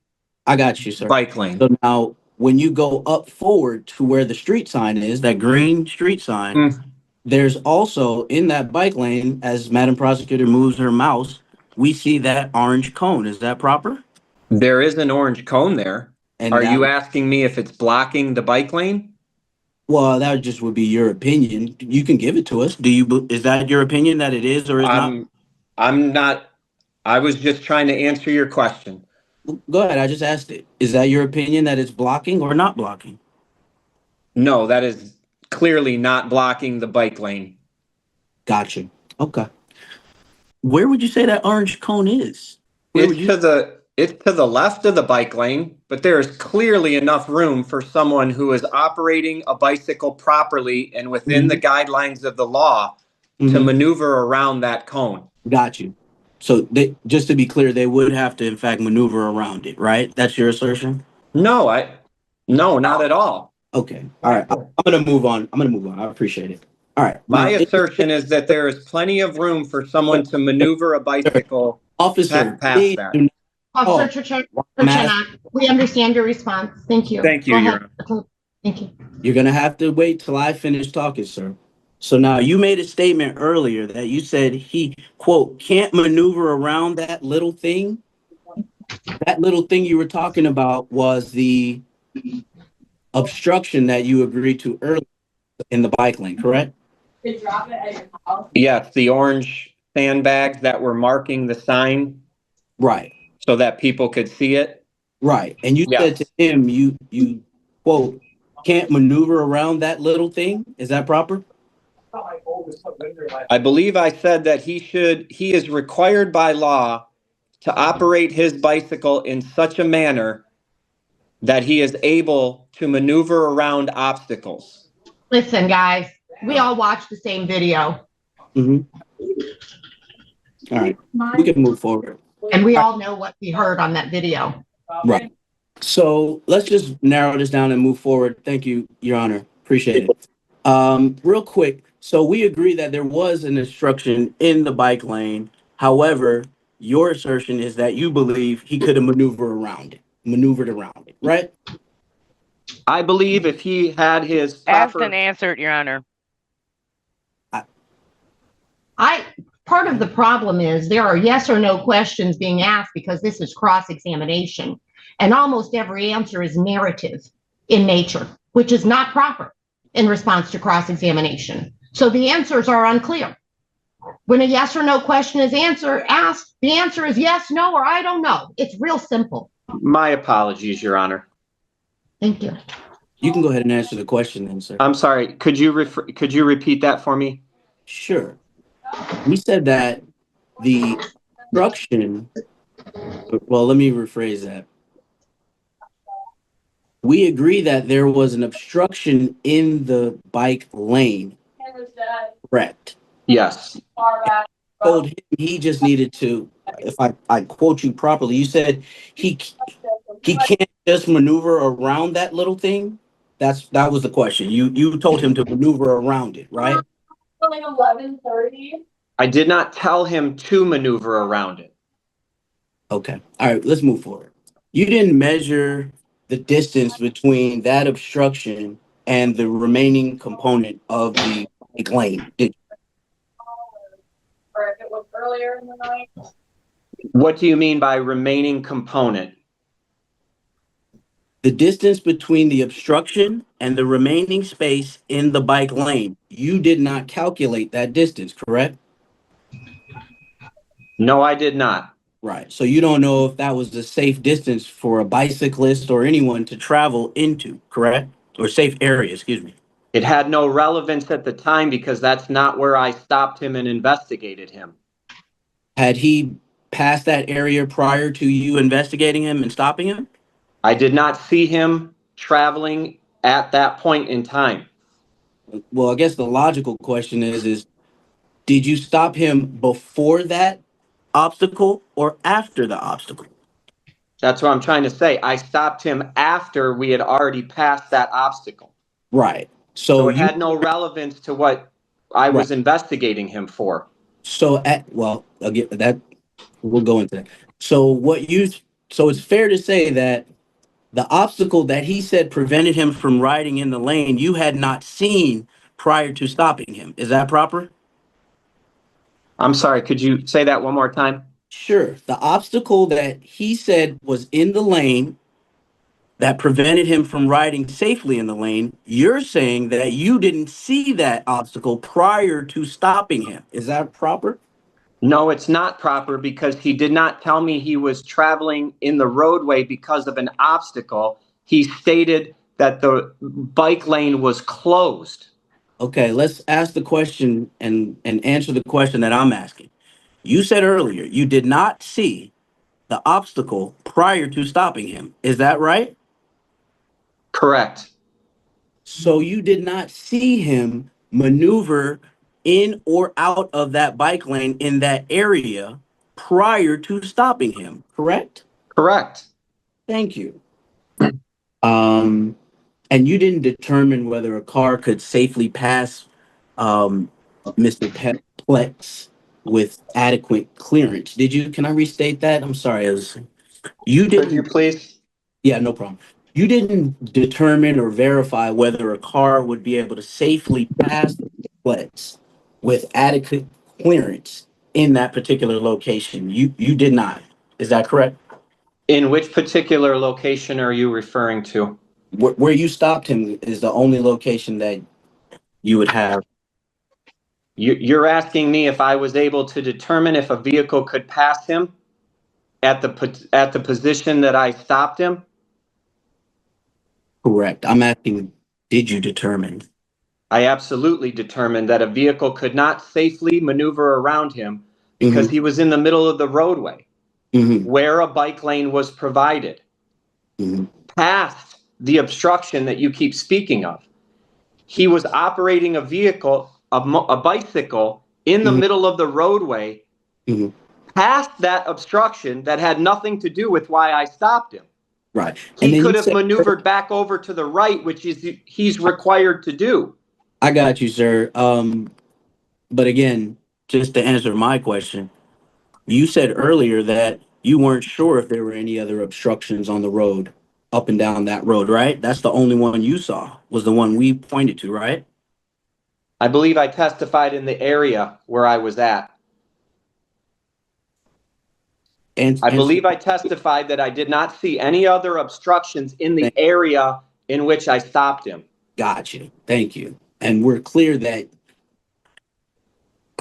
I got you, sir. bike lane. So now, when you go up forward to where the street sign is, that green street sign, there's also in that bike lane, as Madam Prosecutor moves her mouse, we see that orange cone. Is that proper? There is an orange cone there. And Are that- you asking me if it's blocking the bike lane? Well, that just would be your opinion. You can give it to us. Is that your opinion that it is or is not? I'm not. I was just trying to answer your question. Go ahead. I just asked it. Is that your opinion that it's blocking or not blocking? No, that is clearly not blocking the bike lane. Gotcha. Okay. Where would you say that orange cone is? Where would you? It's to the left of the bike lane, but there is clearly enough room for someone who is operating a bicycle properly and within the guidelines of the law to Mhm. maneuver around that cone. Got you. So they, just to be clear, they would have to, in fact, maneuver around it, right? That's your assertion? No, not at all. Okay. All right. I'm gonna move on. I appreciate it. All right. My Now, assertion is that there is plenty of room for someone to maneuver a bicycle officer, past please that. do not. Officer Turchak, we understand your response. Thank you. Thank you, Go Your ahead. Thank you. You're gonna have to wait till I finish talking, sir. So now you made a statement earlier that you said he, quote, can't maneuver around that little thing. That little thing you were talking about was the obstruction that you agreed to earlier in the bike lane, correct? Yes, the orange sandbags that were marking the sign Right, so that people could see it. right. And you said to him, you quote, can't maneuver around that little thing. Is that proper? I believe I said that he is required by law to operate his bicycle in such a manner that he is able to maneuver around obstacles. Listen, guys, we all watched the same video Mm-hmm. All right, we can move forward. and we all know what we heard on that video. Right. So let's just narrow this down and move forward. Thank you, Your Honor. Appreciate it. Real quick. So we agree that there was an obstruction in the bike lane. However, your assertion is that you believe he could have maneuvered around it, right? I believe if he had his Asked proper and answered, Your Honor. Part of the problem is there are yes or no questions being asked because this is cross-examination. And almost every answer is narrative in nature, which is not proper in response to cross-examination. So the answers are unclear. When a yes or no question is asked, the answer is yes, no, or I don't know. It's real simple. My apologies, Your Honor. Thank you. You can go ahead and answer the question then, sir. I'm sorry. Could you repeat that for me? Sure. We said that the obstruction, well, let me rephrase that. We agree that there was an obstruction in the bike lane. Correct. Yes. Told him he just needed to, if I quote you properly, you said he can't just maneuver around that little thing. That was the question. You told him to maneuver around it, right? Like 11:30. I did not tell him to maneuver around it. Okay. All right, let's move forward. You didn't measure the distance between that obstruction and the remaining component of the bike lane, did you? Or if it was earlier in the night. What do you mean by remaining component? The distance between the obstruction and the remaining space in the bike lane. You did not calculate that distance, correct? No, I did not. Right. So you don't know if that was the safe distance for a bicyclist or anyone to travel into, correct? Or safe area, excuse me. It had no relevance at the time because that's not where I stopped him and investigated him. Had he passed that area prior to you investigating him and stopping him? I did not see him traveling at that point in time. Well, I guess the logical question is did you stop him before that obstacle or after the obstacle? That's what I'm trying to say. I stopped him after we had already passed that obstacle. Right. So it had no relevance to what I was investigating him for. So I'll get that. We'll go into that. So it's fair to say that the obstacle that he said prevented him from riding in the lane, you had not seen prior to stopping him. Is that proper? I'm sorry, could you say that one more time? Sure. The obstacle that he said was in the lane that prevented him from riding safely in the lane, you're saying that you didn't see that obstacle prior to stopping him. Is that proper? No, it's not proper because he did not tell me he was traveling in the roadway because of an obstacle. He stated that the bike lane was closed. Okay, let's ask the question and answer the question that I'm asking. You said earlier you did not see the obstacle prior to stopping him. Is that right? Correct. So you did not see him maneuver in or out of that bike lane in that area prior to stopping him, correct? Correct. Thank you. And you didn't determine whether a car could safely pass Mr. Plex with adequate clearance. Did you? Can I restate that? I'm sorry. You Could you didn't. please? Yeah, no problem. You didn't determine or verify whether a car would be able to safely pass the Plex with adequate clearance in that particular location. You did not. Is that correct? In which particular location are you referring to? Where you stopped him is the only location that you would have. You're asking me if I was able to determine if a vehicle could pass him at the position that I stopped him? Correct. I'm asking, did you determine? I absolutely determined that a vehicle could not safely maneuver around him because he was in the middle of the roadway where a bike lane was provided, past the obstruction that you keep speaking of. He was operating a vehicle, a bicycle, in the middle of the roadway, past that obstruction that had nothing to do with why I stopped him. Right. He could have maneuvered back over to the right, which is he's required to do. I got you, sir. But again, just to answer my question, you said earlier that you weren't sure if there were any other obstructions on the road, up and down that road, right? That's the only one you saw, was the one we pointed to, right? I believe I testified in the area where I was at. And I believe I testified that I did not see any other obstructions in the area in which I stopped him. Got you. Thank you. And we're clear that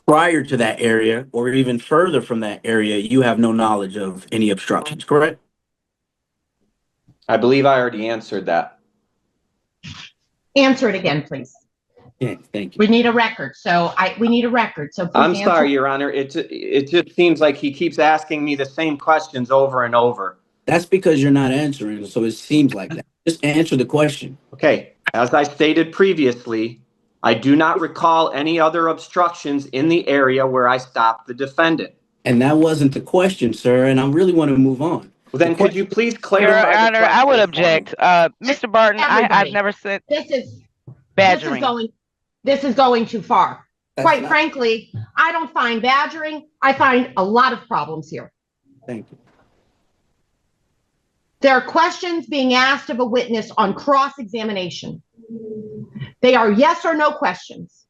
prior to that area, or even further from that area, you have no knowledge of any obstructions, correct? I believe I already answered that. Answer it again, please. Yeah, thank you. We need a record. We need a record. So please I'm answer. sorry, Your Honor. It just seems like he keeps asking me the same questions over and over. That's because you're not answering, so it seems like that. Just answer the question. Okay. As I stated previously, I do not recall any other obstructions in the area where I stopped the defendant. And that wasn't the question, sir, and I really want to move on. Well, then could you please clarify? Your the Honor, I would question object. Mr. Barton, I've never said badgering. This is going too far. That's Quite not- frankly, I don't find badgering. I find a lot of problems here. Thank you. There are questions being asked of a witness on cross-examination. They are yes or no questions.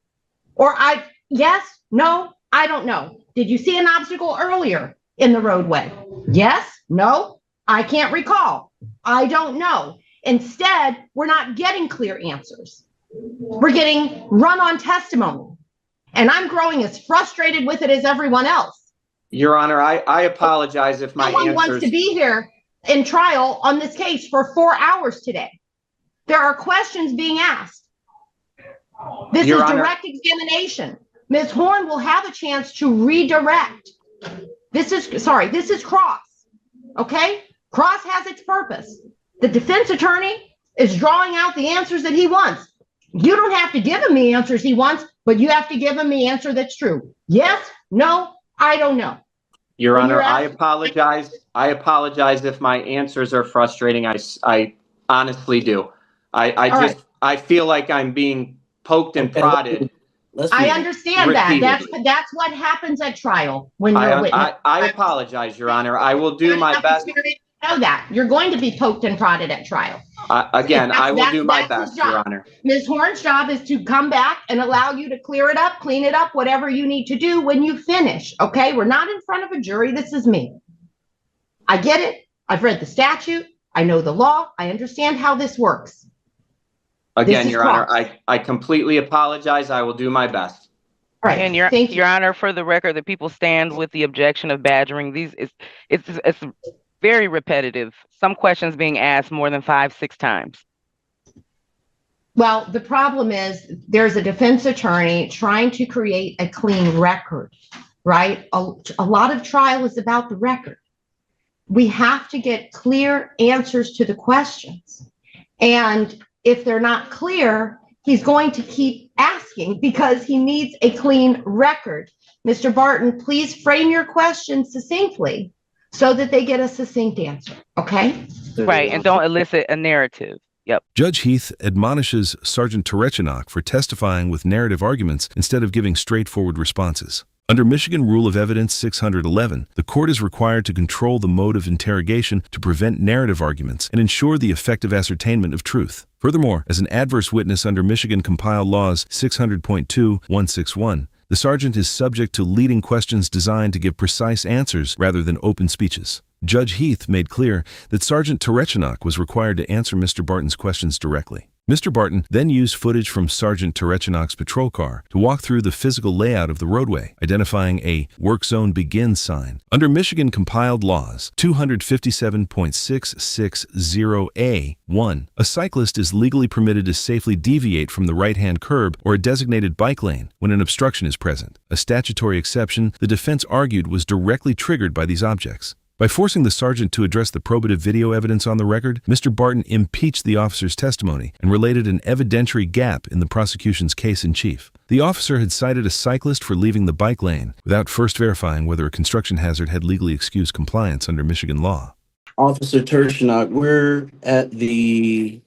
Yes, no, I don't know. Did you see an obstacle earlier in the roadway? Yes, no, I can't recall. I don't know. Instead, we're not getting clear answers. We're getting run-on testimony. And I'm growing as frustrated with it as everyone else. Your Honor, I apologize if my No one answers... wants to be here in trial on this case for 4 hours today. There are questions being asked. This Your is Honor, direct examination. Ms. Horn will have a chance to redirect. This is cross, okay? Cross has its purpose. The defense attorney is drawing out the answers that he wants. You don't have to give him the answers he wants, but you have to give him the answer that's true. Yes, no, I don't know. Your When Honor, you're I asking- apologize. I apologize if my answers are frustrating. I honestly do. I feel like I'm being poked and prodded. I understand that. Repeatedly. That's what happens at trial when you're a witness. I apologize, Your Honor. I will do my best. Know that you're going to be poked and prodded at trial. Again, I will do my That's his best, job. Your Honor. Ms. Horn's job is to come back and allow you to clear it up, clean it up, whatever you need to do when you finish. Okay, we're not in front of a jury. This is me. I get it. I've read the statute. I know the law. I understand how this works. Again, is Your Honor, I completely apologize. I will do my best. All right, And your thank you. Your Honor, for the record, the people stand with the objection of badgering. It's very repetitive. Some questions being asked more than 5, 6 times. Well, the problem is there's a defense attorney trying to create a clean record, right? A lot of trial is about the record. We have to get clear answers to the questions. And if they're not clear, he's going to keep asking because he needs a clean record. Mr. Barton, please frame your questions succinctly so that they get a succinct answer, okay? Right, and don't elicit a narrative. Yep. Judge Heath admonishes Sergeant Terechinock for testifying with narrative arguments instead of giving straightforward responses. Under Michigan Rule of Evidence 611, the court is required to control the mode of interrogation to prevent narrative arguments and ensure the effective ascertainment of truth. Furthermore, as an adverse witness under Michigan Compiled Laws 600.2-161, the sergeant is subject to leading questions designed to give precise answers rather than open speeches. Judge Heath made clear that Sergeant Terechinock was required to answer Mr. Barton's questions directly. Mr. Barton then used footage from Sergeant Terechinock's patrol car to walk through the physical layout of the roadway, identifying a Work Zone Begins sign. Under Michigan Compiled Laws 257.660A1, a cyclist is legally permitted to safely deviate from the right-hand curb or a designated bike lane when an obstruction is present. A statutory exception the defense argued was directly triggered by these objects. By forcing the sergeant to address the probative video evidence on the record, Mr. Barton impeached the officer's testimony and related an evidentiary gap in the prosecution's case in chief. The officer had cited a cyclist for leaving the bike lane without first verifying whether a construction hazard had legally excused compliance under Michigan law. Officer Terechinock, we're at the,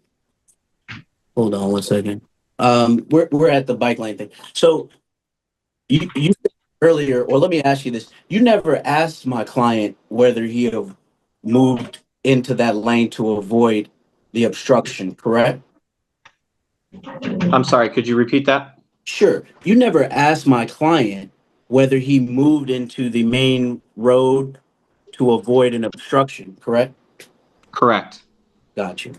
hold on one second. We're at the bike lane thing. So you earlier, or let me ask you this. You never asked my client whether he have moved into that lane to avoid the obstruction, correct? I'm sorry, could you repeat that? Sure. You never asked my client whether he moved into the main road to avoid an obstruction, correct? Correct. Got you.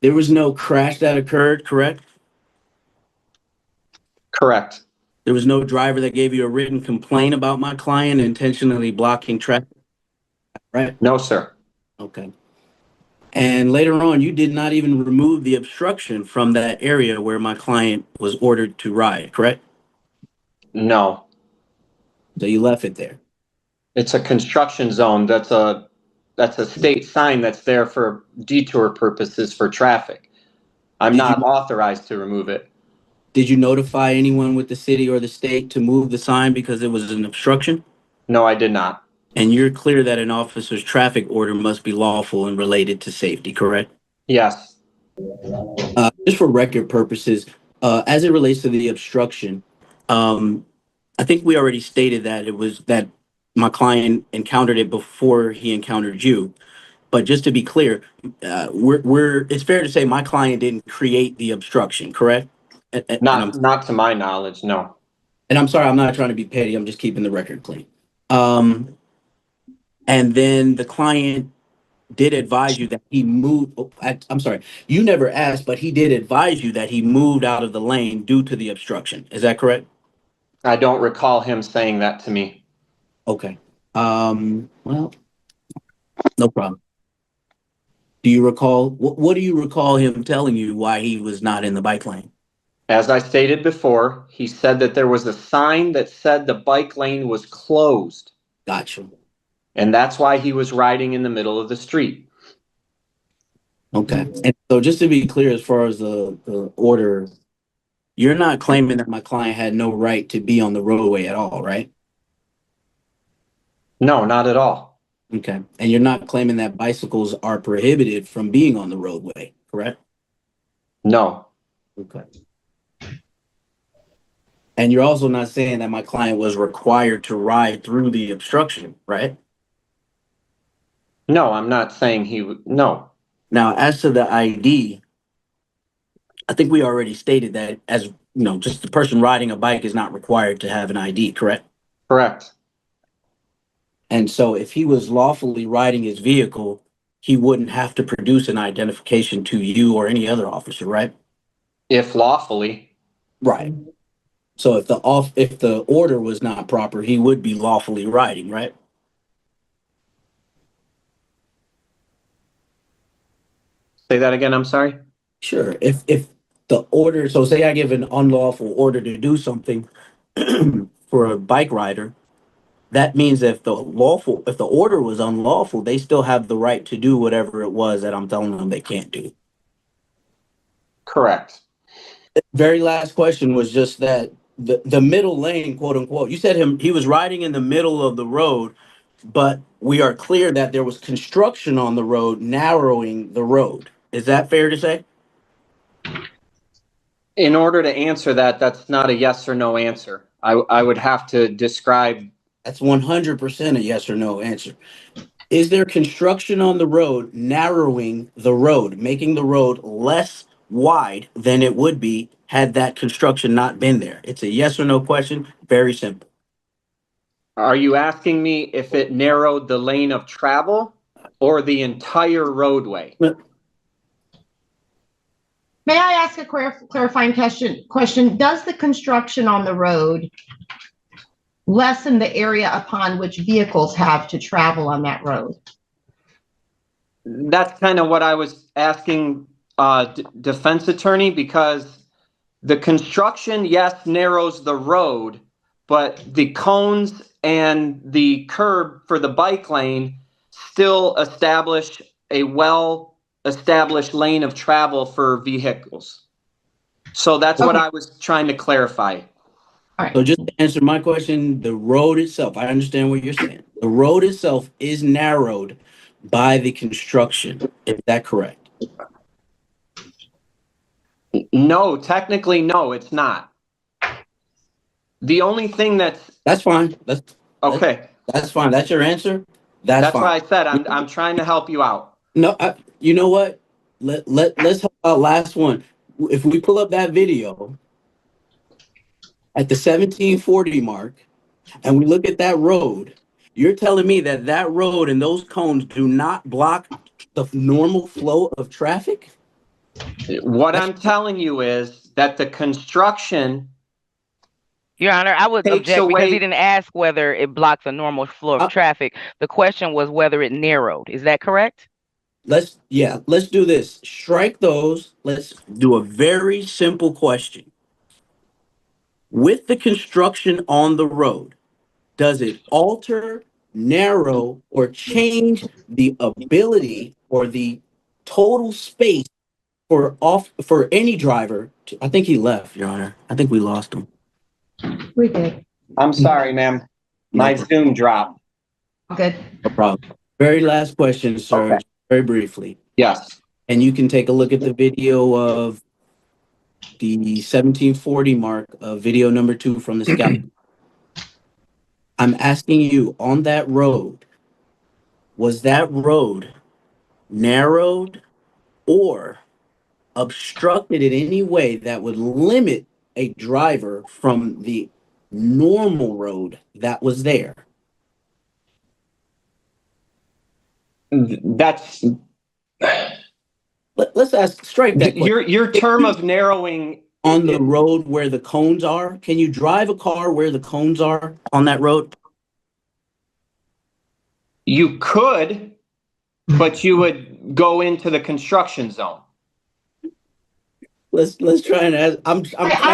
There was no crash that occurred, correct? Correct. There was no driver that gave you a written complaint about my client intentionally blocking traffic, right? No, sir. Okay. And later on, you did not even remove the obstruction from that area where my client was ordered to ride, correct? No. So you left it there. It's a construction zone. That's a state sign that's there for detour purposes for traffic. I'm not authorized to remove it. Did you notify anyone with the city or the state to move the sign because it was an obstruction? No, I did not. And you're clear that an officer's traffic order must be lawful and related to safety, correct? Yes. Just for record purposes, as it relates to the obstruction, I think we already stated that it was that my client encountered it before he encountered you. But just to be clear, it's fair to say my client didn't create the obstruction, correct? Not to my knowledge, no. And I'm sorry, I'm not trying to be petty. I'm just keeping the record clean. And then the client did advise you that he moved. I'm sorry, you never asked, but he did advise you that he moved out of the lane due to the obstruction. Is that correct? I don't recall him saying that to me. Okay. Well, no problem. Do you recall, what do you recall him telling you why he was not in the bike lane? As I stated before, he said that there was a sign that said the bike lane was closed. Gotcha. And that's why he was riding in the middle of the street. Okay. And so just to be clear, as far as the order, you're not claiming that my client had no right to be on the roadway at all, right? No, not at all. Okay. And you're not claiming that bicycles are prohibited from being on the roadway, correct? No. Okay. And you're also not saying that my client was required to ride through the obstruction, right? No, I'm not saying he would. No. Now, as to the ID, I think we already stated that, as you know, just the person riding a bike is not required to have an ID, correct? Correct. And so if he was lawfully riding his vehicle he wouldn't have to produce an identification to you or any other officer, right? If lawfully. Right. So if the order was not proper, he would be lawfully riding, right? Say that again, I'm sorry? Sure. If the order, so say I give an unlawful order to do something for a bike rider, that means that if the order was unlawful, they still have the right to do whatever it was that I'm telling them they can't do. Correct. Very last question was just that the middle lane, quote unquote, you said he was riding in the middle of the road, but we are clear that there was construction on the road narrowing the road. Is that fair to say? In order to answer that, that's not a yes or no answer. I would have to describe. That's 100% a yes or no answer. Is there construction on the road narrowing the road, making the road less wide than it would be had that construction not been there? It's a yes or no question. Very simple. Are you asking me if it narrowed the lane of travel or the entire roadway? May I ask a clarifying question? Does the construction on the road lessen the area upon which vehicles have to travel on that road? That's kind of what I was asking defense attorney, because the construction, yes, narrows the road, but the cones and the curb for the bike lane still establish a well-established lane of travel for vehicles. So that's what I was trying to clarify. All right. So just to answer my question, the road itself, I understand what you're saying. The road itself is narrowed by the construction. Is that correct? No, technically, no, it's not. The only thing That's fine. okay. That's fine. That's your answer. That's fine. Why I said I'm trying to help you out. No, you know what? Let's help out last one. If we pull up that video at the 1740 mark and we look at that road, you're telling me that that road and those cones do not block the normal flow of traffic? What I'm telling you is that the construction. Your Honor, I would Takes object because away- he didn't ask whether it blocks a normal flow of traffic. The question was whether it narrowed. Is that correct? Let's do this. Strike those. Let's do a very simple question. With the construction on the road, does it alter, narrow, or change the ability or the total space for any driver to, I think he left, Your Honor. I think we lost him. We did. I'm sorry, ma'am. My Zoom dropped. Good. No problem. Very last question, sir. Okay. Very briefly. Yes. And you can take a look at the video of the 1740 mark of video number 2 from the scout. I'm asking you, on that road, was that road narrowed or obstructed in any way that would limit a driver from the normal road that was there? That's Let's ask straight that question. your term of narrowing. On the road where the cones are, can you drive a car where the cones are on that road? You could, but you would go into the construction zone. Let's try and ask. I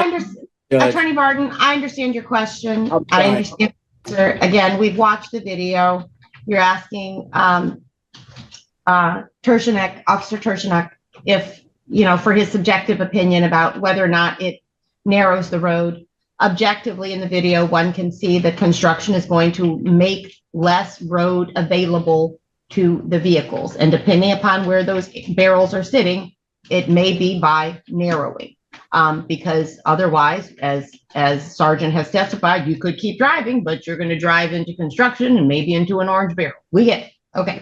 understand. Judge. Attorney Barton, I understand your question. I'm I sorry. understand. Sir. Again, we've watched the video. You're asking Tershionek, Officer Tershionek, if, for his subjective opinion about whether or not it narrows the road. Objectively, in the video, one can see that construction is going to make less road available to the vehicles. And depending upon where those barrels are sitting, it may be by narrowing. Because otherwise, as Sergeant has testified, you could keep driving, but you're going to drive into construction and maybe into an orange barrel. We get it. Okay.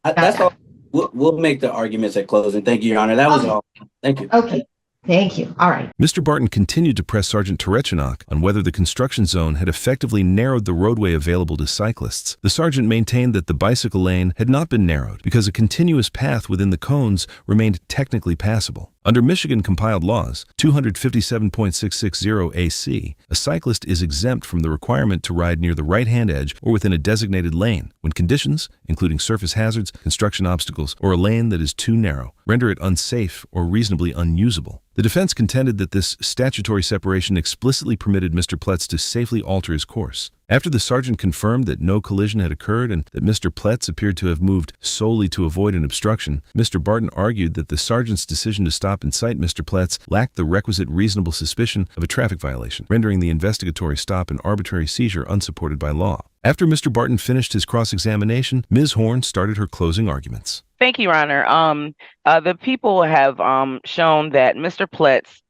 That's all. We'll make the arguments at closing. Thank you, Your Honor. That was all. Thank you. Okay. Thank you. All right. Mr. Barton continued to press Sergeant Terechinock on whether the construction zone had effectively narrowed the roadway available to cyclists. The sergeant maintained that the bicycle lane had not been narrowed because a continuous path within the cones remained technically passable. Under Michigan compiled laws 257.660 AC, a cyclist is exempt from the requirement to ride near the right-hand edge or within a designated lane when conditions, including surface hazards, construction obstacles, or a lane that is too narrow, render it unsafe or reasonably unusable. The defense contended that this statutory separation explicitly permitted Mr. Pletz to safely alter his course. After the sergeant confirmed that no collision had occurred and that Mr. Pletz appeared to have moved solely to avoid an obstruction, Mr. Barton argued that the sergeant's decision to stop and cite Mr. Pletz lacked the requisite reasonable suspicion of a traffic violation, rendering the investigatory stop an arbitrary seizure unsupported by law. After Mr. Barton finished his cross-examination, Ms. Horn started her closing arguments. Thank you, Your Honor. The people have shown that Mr. Pletz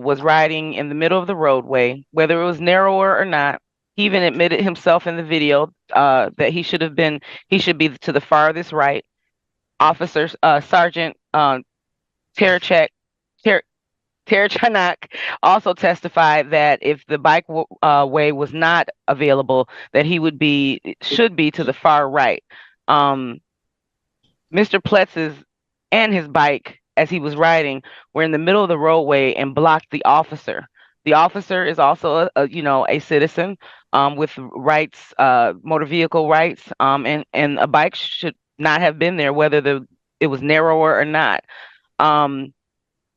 was riding in the middle of the roadway, whether it was narrower or not. He even admitted himself in the video that he should be to the farthest right. Officer Sergeant Terechinock also testified that if the bike way was not available, that he should be to the far right. Mr. Pletz's and his bike, as he was riding, were in the middle of the roadway and blocked the officer. The officer is also a citizen with rights, motor vehicle rights, and a bike should not have been there, whether it was narrower or not.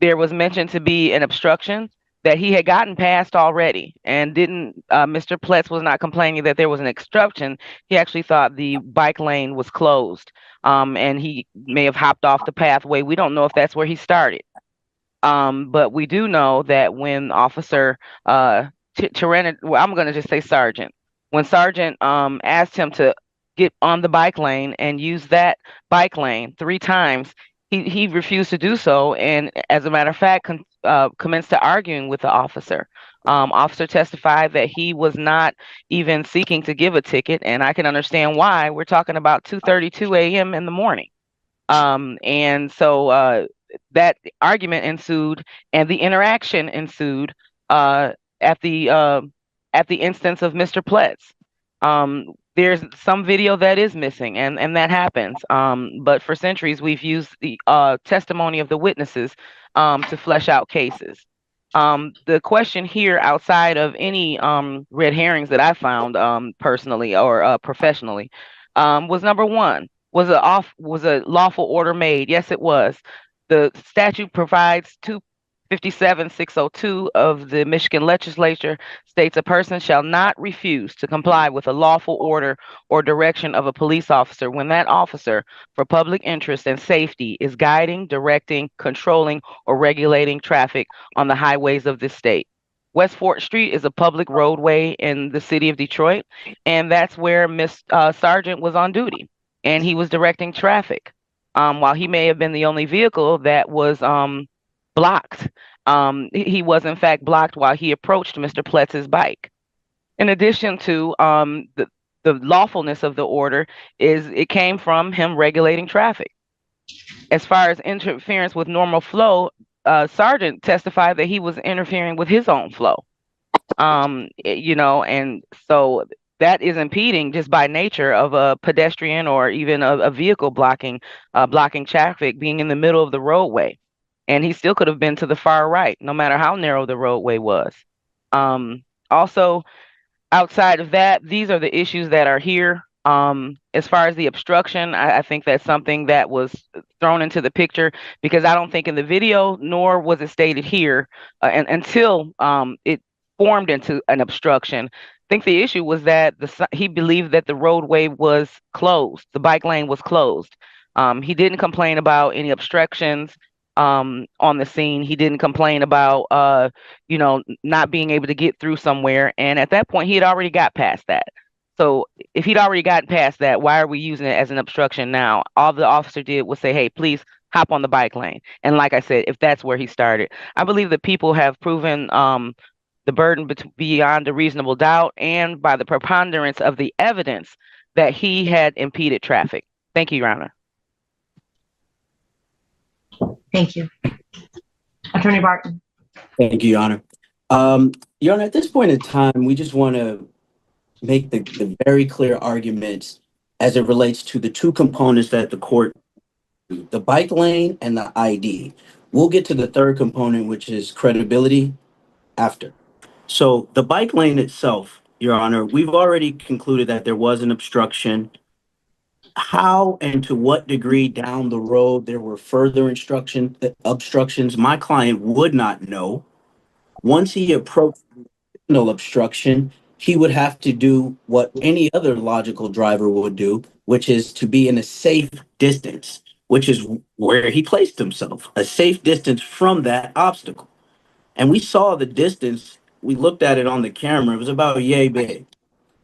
There was mentioned to be an obstruction that he had gotten past already, and Mr. Pletz was not complaining that there was an obstruction. He actually thought the bike lane was closed, and he may have hopped off the pathway. We don't know if that's where he started. But we do know that when Officer I'm going to just say Sergeant, when Sergeant asked him to get on the bike lane and use that bike lane 3 times, he refused to do so, and as a matter of fact, commenced to arguing with the officer. Officer testified that he was not even seeking to give a ticket, and I can understand why. We're talking about 2:32 a.m. in the morning. And so that argument ensued, and the interaction ensued at the instance of Mr. Pletz. There's some video that is missing, and that happens. But for centuries, we've used the testimony of the witnesses to flesh out cases. The question here, outside of any red herrings that I found personally or professionally, was number one: was a lawful order made? Yes, it was. The statute provides 257-602 of the Michigan legislature states a person shall not refuse to comply with a lawful order or direction of a police officer when that officer, for public interest and safety, is guiding, directing, controlling, or regulating traffic on the highways of this state. West 4th Street is a public roadway in the city of Detroit, and that's where Sergeant was on duty, and he was directing traffic. While he may have been the only vehicle that was blocked, he was in fact blocked while he approached Mr. Pletz's bike. In addition to the lawfulness of the order, it came from him regulating traffic. As far as interference with normal flow, Sergeant testified that he was interfering with his own flow. And so that is impeding just by nature of a pedestrian or even a vehicle blocking traffic, being in the middle of the roadway. And he still could have been to the far right, no matter how narrow the roadway was. Also, outside of that, these are the issues that are here. As far as the obstruction, I think that's something that was thrown into the picture, because I don't think in the video, nor was it stated here, until it formed into an obstruction. I think the issue was that he believed that the roadway was closed, the bike lane was closed. He didn't complain about any obstructions on the scene. He didn't complain about not being able to get through somewhere, and at that point he had already got past that. So if he'd already gotten past that, why are we using it as an obstruction now? All the officer did was say, hey, please hop on the bike lane. And like I said, if that's where he started, I believe that people have proven the burden beyond a reasonable doubt and by the preponderance of the evidence that he had impeded traffic. Thank you, Your Honor. Thank you. Attorney Barton. Thank you, Your Honor. Your Honor, at this point in time, we just want to make the very clear arguments as it relates to the two components that the court, the bike lane and the ID. We'll get to the third component, which is credibility, after. So the bike lane itself, Your Honor, we've already concluded that there was an obstruction. How and to what degree down the road there were further obstructions, my client would not know. Once he approached no obstruction, he would have to do what any other logical driver would do, which is to be in a safe distance, which is where he placed himself, a safe distance from that obstacle. And we saw the distance, we looked at it on the camera, it was about yay big.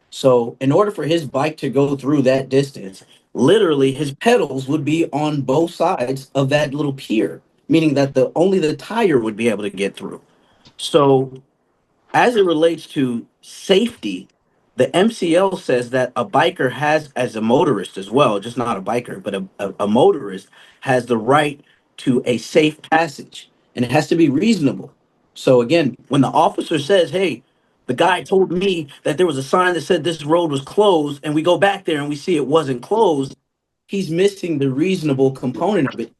So in order for his bike to go through that distance, literally his pedals would be on both sides of that little pier, meaning that only the tire would be able to get through. So as it relates to safety, the MCL says that a biker has, as a motorist as well, just not a biker, but a motorist has the right to a safe passage, and it has to be reasonable. So again, when the officer says, hey, the guy told me that there was a sign that said this road was closed, and we go back there and we see it wasn't closed, he's missing the reasonable component of it.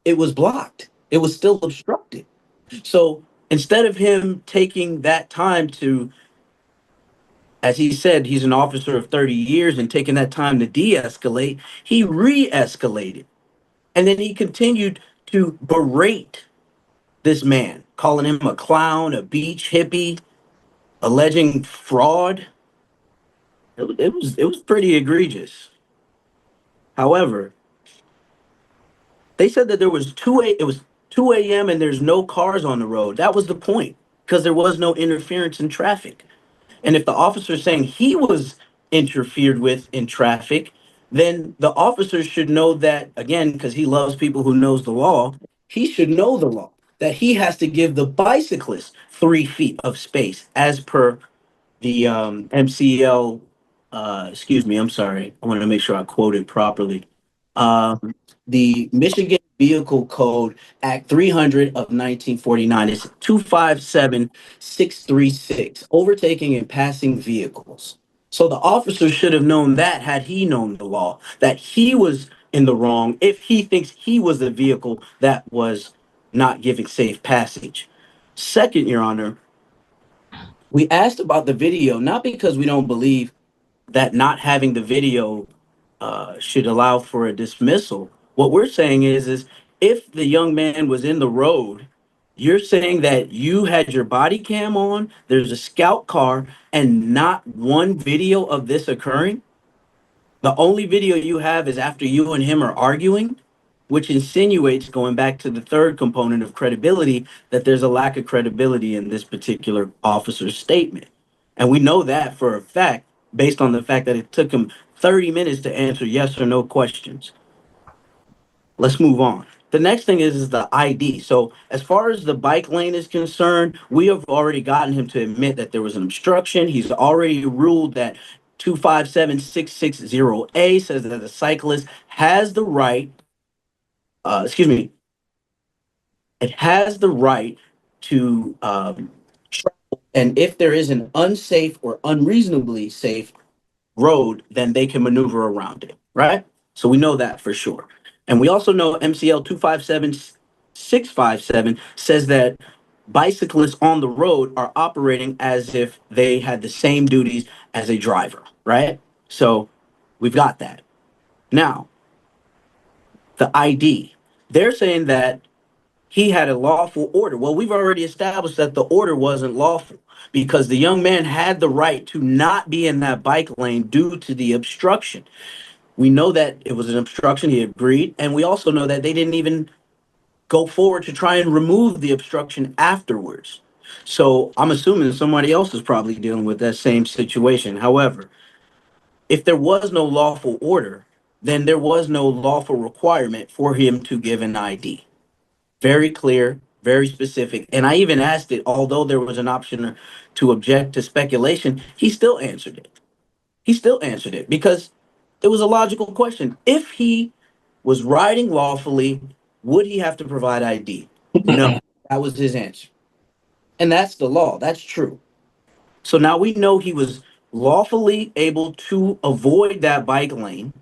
It was blocked. It was still obstructed. So instead of him taking that time to, as he said, he's an officer of 30 years and taking that time to de-escalate, he re-escalated. And then he continued to berate this man, calling him a clown, a beach hippie, alleging fraud. It was pretty egregious. However, they said that it was 2 a.m. and there's no cars on the road. That was the point, because there was no interference in traffic. And if the officer is saying he was interfered with in traffic, then the officer should know that, again, because he loves people who knows the law, he should know the law, that he has to give the bicyclist 3 feet of space as per the MCL, excuse me, I'm sorry. I want to make sure I quote it properly. The Michigan Vehicle Code Act 300 of 1949 is 257636, overtaking and passing vehicles. So the officer should have known that had he known the law, that he was in the wrong if he thinks he was the vehicle that was not giving safe passage. Second, Your Honor, we asked about the video, not because we don't believe that not having the video should allow for a dismissal. What we're saying is if the young man was in the road, you're saying that you had your body cam on, there's a scout car, and not one video of this occurring? The only video you have is after you and him are arguing, which insinuates, going back to the third component of credibility, that there's a lack of credibility in this particular officer's statement. And we know that for a fact, based on the fact that it took him 30 minutes to answer yes or no questions. Let's move on. The next thing is the ID. So as far as the bike lane is concerned, we have already gotten him to admit that there was an obstruction. He's already ruled that 257660A says that the cyclist has the right, it has the right to travel. And if there is an unsafe or unreasonably safe road, then they can maneuver around it, right? So we know that for sure. And we also know MCL 257657 says that bicyclists on the road are operating as if they had the same duties as a driver, right? So we've got that. Now, the ID, they're saying that he had a lawful order. Well, we've already established that the order wasn't lawful because the young man had the right to not be in that bike lane due to the obstruction. We know that it was an obstruction, he agreed, and we also know that they didn't even go forward to try and remove the obstruction afterwards. So I'm assuming somebody else is probably dealing with that same situation. However, if there was no lawful order, then there was no lawful requirement for him to give an ID. Very clear, very specific. And I even asked it, although there was an option to object to speculation, he still answered it. He still answered it because it was a logical question. If he was riding lawfully, would he have to provide ID? No. That was his answer. And that's the law. That's true. So now we know he was lawfully able to avoid that bike lane.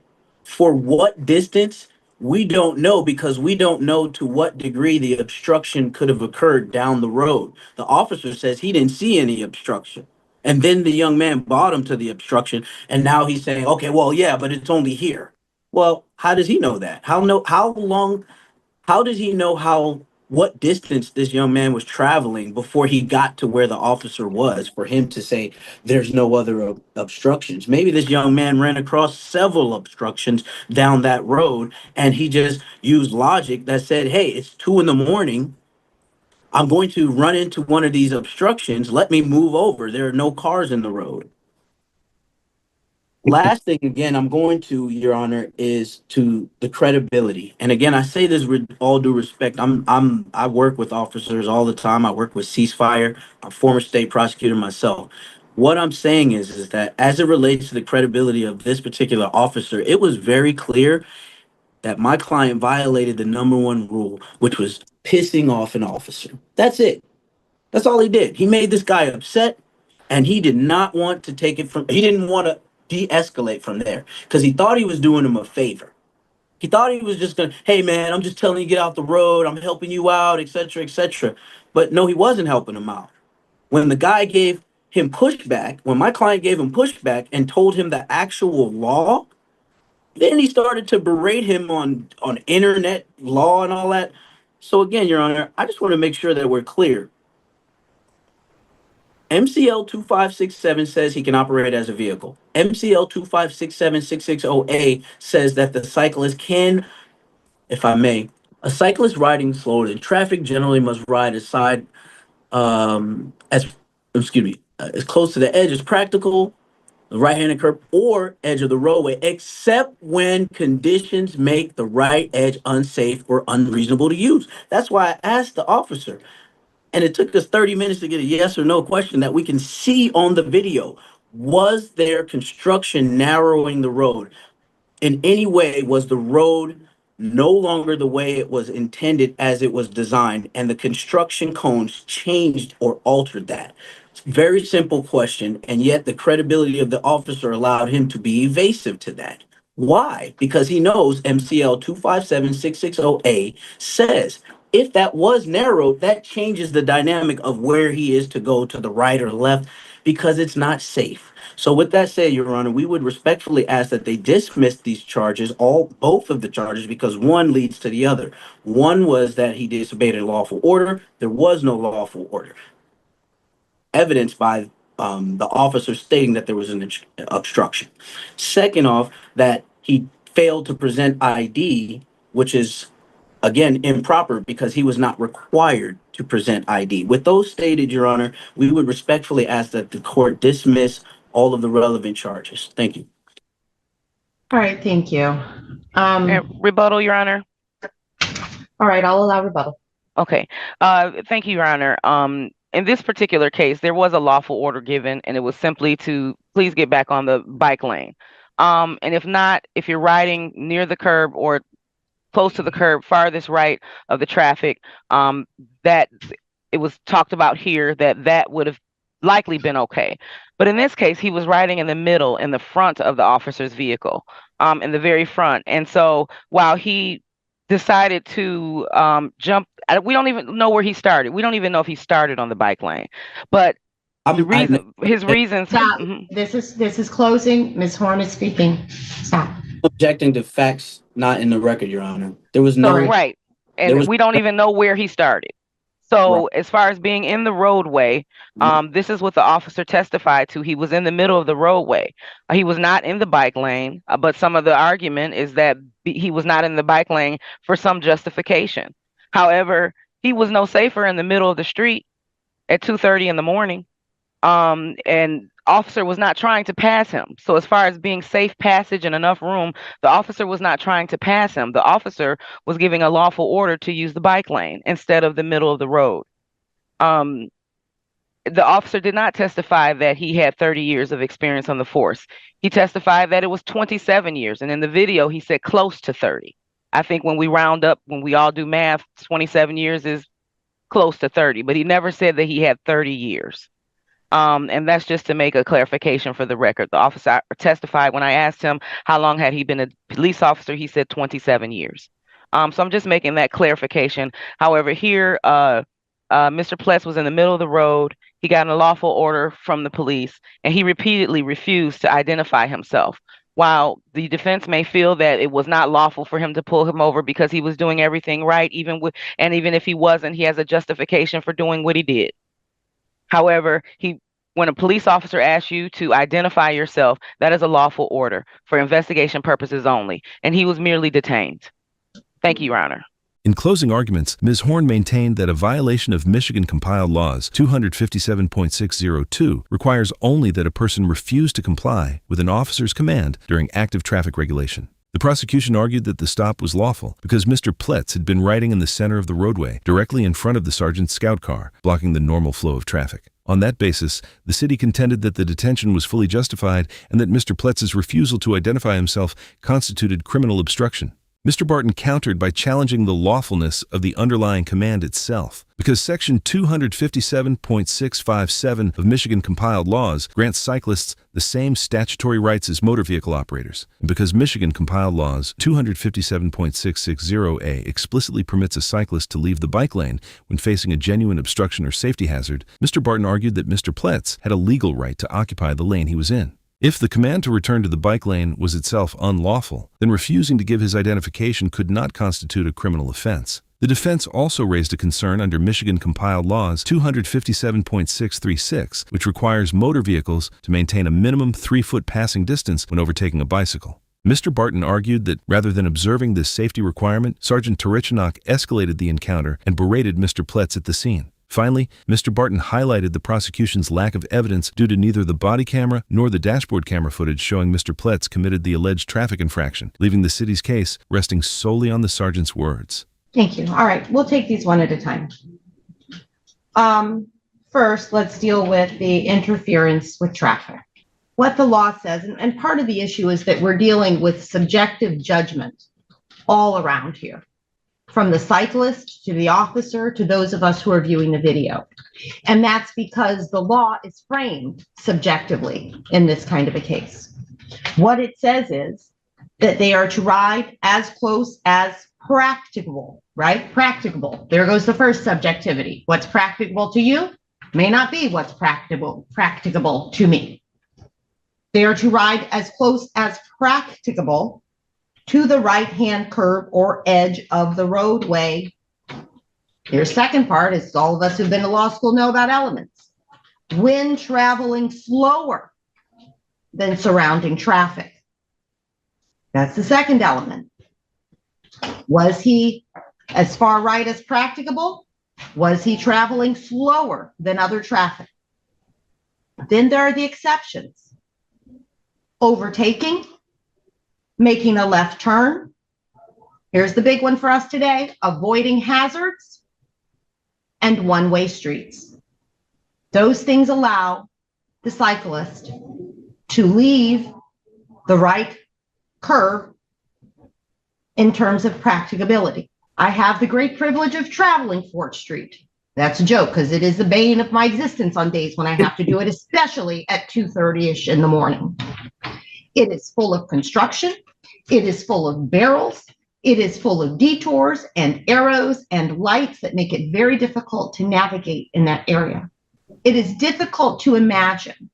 For what distance? We don't know, because we don't know to what degree the obstruction could have occurred down the road. The officer says he didn't see any obstruction. And then the young man brought him to the obstruction. And now he's saying, okay, well, yeah, but it's only here. Well, how does he know that? How did he know what distance this young man was traveling before he got to where the officer was for him to say there's no other obstructions? Maybe this young man ran across several obstructions down that road, and he just used logic that said, hey, it's 2 a.m. I'm going to run into one of these obstructions. Let me move over. There are no cars in the road. Last thing, again, I'm going to, Your Honor, is to the credibility. And again, I say this with all due respect. I work with officers all the time. I work with Ceasefire. I'm a former state prosecutor myself. What I'm saying is that as it relates to the credibility of this particular officer, it was very clear that my client violated the number one rule, which was pissing off an officer. That's it. That's all he did. He made this guy upset, and he did not want to take it from, he didn't want to de-escalate from there because he thought he was doing him a favor. He thought he was just gonna, hey man, I'm just telling you, get out the road, I'm helping you out, etc., etc. But no, he wasn't helping him out. When the guy gave him pushback, when my client gave him pushback and told him the actual law, then he started to berate him on internet law and all that. So again, Your Honor, I just want to make sure that we're clear. MCL 2567 says he can operate as a vehicle. MCL 2567660A says that the cyclist can, if I may, a cyclist riding slowly in traffic generally must ride aside as as close to the edge as practical, the right-handed curb or edge of the roadway, except when conditions make the right edge unsafe or unreasonable to use. That's why I asked the officer, and it took us 30 minutes to get a yes or no question that we can see on the video. Was there construction narrowing the road? In any way, was the road no longer the way it was intended as it was designed, and the construction cones changed or altered that? Very simple question, and yet the credibility of the officer allowed him to be evasive to that. Why? Because he knows MCL 257660A says if that was narrowed, that changes the dynamic of where he is to go, to the right or left, because it's not safe. So with that said, Your Honor, we would respectfully ask that they dismiss these charges, both of the charges, because one leads to the other. One was that he disobeyed a lawful order. There was no lawful order, evidenced by the officer stating that there was an obstruction. Second off, that he failed to present ID, which is again improper because he was not required to present ID. With those stated, Your Honor, we would respectfully ask that the court dismiss all of the relevant charges. Thank you. All right, thank you. Rebuttal, Your Honor. All right, I'll allow rebuttal. Okay. Thank you, Your Honor. In this particular case, there was a lawful order given, and it was simply to please get back on the bike lane. And if not, if you're riding near the curb or close to the curb, farthest right of the traffic, that it was talked about here that would have likely been okay. But in this case, he was riding in the middle, in the front of the officer's vehicle, in the very front. And so while he decided to jump, we don't even know where he started. We don't even know if he started on the bike lane. But his reasons. Stop. This is closing. Ms. Horn is speaking. Stop. Objecting to facts not in the record, Your Honor. There was no right, and we don't even know where he started. So as far as being in the roadway, this is what the officer testified to. He was in the middle of the roadway. He was not in the bike lane, but some of the argument is that he was not in the bike lane for some justification. However, he was no safer in the middle of the street at 2:30 in the morning. And officer was not trying to pass him. So as far as being safe passage and enough room, the officer was not trying to pass him. The officer was giving a lawful order to use the bike lane instead of the middle of the road. The officer did not testify that he had 30 years of experience on the force. He testified that it was 27 years. And in the video, he said close to 30. I think when we round up, when we all do math, 27 years is close to 30, but he never said that he had 30 years. And that's just to make a clarification for the record. The officer testified when I asked him how long had he been a police officer, he said 27 years. So I'm just making that clarification. However, here, Mr. Pletz was in the middle of the road. He got an unlawful order from the police, and he repeatedly refused to identify himself. While the defense may feel that it was not lawful for him to pull him over because he was doing everything right, even if he wasn't, he has a justification for doing what he did. However, when a police officer asks you to identify yourself, that is a lawful order for investigation purposes only, and he was merely detained. Thank you, Your Honor. In closing arguments, Ms. Horn maintained that a violation of Michigan compiled laws 257.602 requires only that a person refuse to comply with an officer's command during active traffic regulation. The prosecution argued that the stop was lawful because Mr. Pletz had been riding in the center of the roadway, directly in front of the sergeant's scout car, blocking the normal flow of traffic. On that basis, the city contended that the detention was fully justified and that Mr. Pletz's refusal to identify himself constituted criminal obstruction. Mr. Barton countered by challenging the lawfulness of the underlying command itself, because Section 257.657 of Michigan compiled laws grants cyclists the same statutory rights as motor vehicle operators, and because Michigan compiled laws 257.660A explicitly permits a cyclist to leave the bike lane when facing a genuine obstruction or safety hazard, Mr. Barton argued that Mr. Pletz had a legal right to occupy the lane he was in. If the command to return to the bike lane was itself unlawful, then refusing to give his identification could not constitute a criminal offense. The defense also raised a concern under Michigan compiled laws 257.636, which requires motor vehicles to maintain a minimum 3-foot passing distance when overtaking a bicycle. Mr. Barton argued that rather than observing this safety requirement, Sergeant Tarichinock escalated the encounter and berated Mr. Pletz at the scene. Finally, Mr. Barton highlighted the prosecution's lack of evidence due to neither the body camera nor the dashboard camera footage showing Mr. Pletz committed the alleged traffic infraction, leaving the city's case resting solely on the sergeant's words. Thank you. All right, we'll take these one at a time. First, let's deal with the interference with traffic. What the law says, and part of the issue is that we're dealing with subjective judgment all around here, from the cyclist to the officer to those of us who are viewing the video. And that's because the law is framed subjectively in this kind of a case. What it says is that they are to ride as close as practicable, right? Practicable. There goes the first subjectivity. What's practicable to you may not be what's practicable to me. They are to ride as close as practicable to the right-hand curb or edge of the roadway. Here's second part, is all of us who've been to law school know about elements. When traveling slower than surrounding traffic. That's the second element. Was he as far right as practicable? Was he traveling slower than other traffic? Then there are the exceptions. Overtaking, making a left turn. Here's the big one for us today: avoiding hazards and one-way streets. Those things allow the cyclist to leave the right curve in terms of practicability. I have the great privilege of traveling Fort Street. That's a joke because it is the bane of my existence on days when I have to do it, especially at 2:30-ish in the morning. It is full of construction. It is full of barrels. It is full of detours and arrows and lights that make it very difficult to navigate in that area. It is difficult to imagine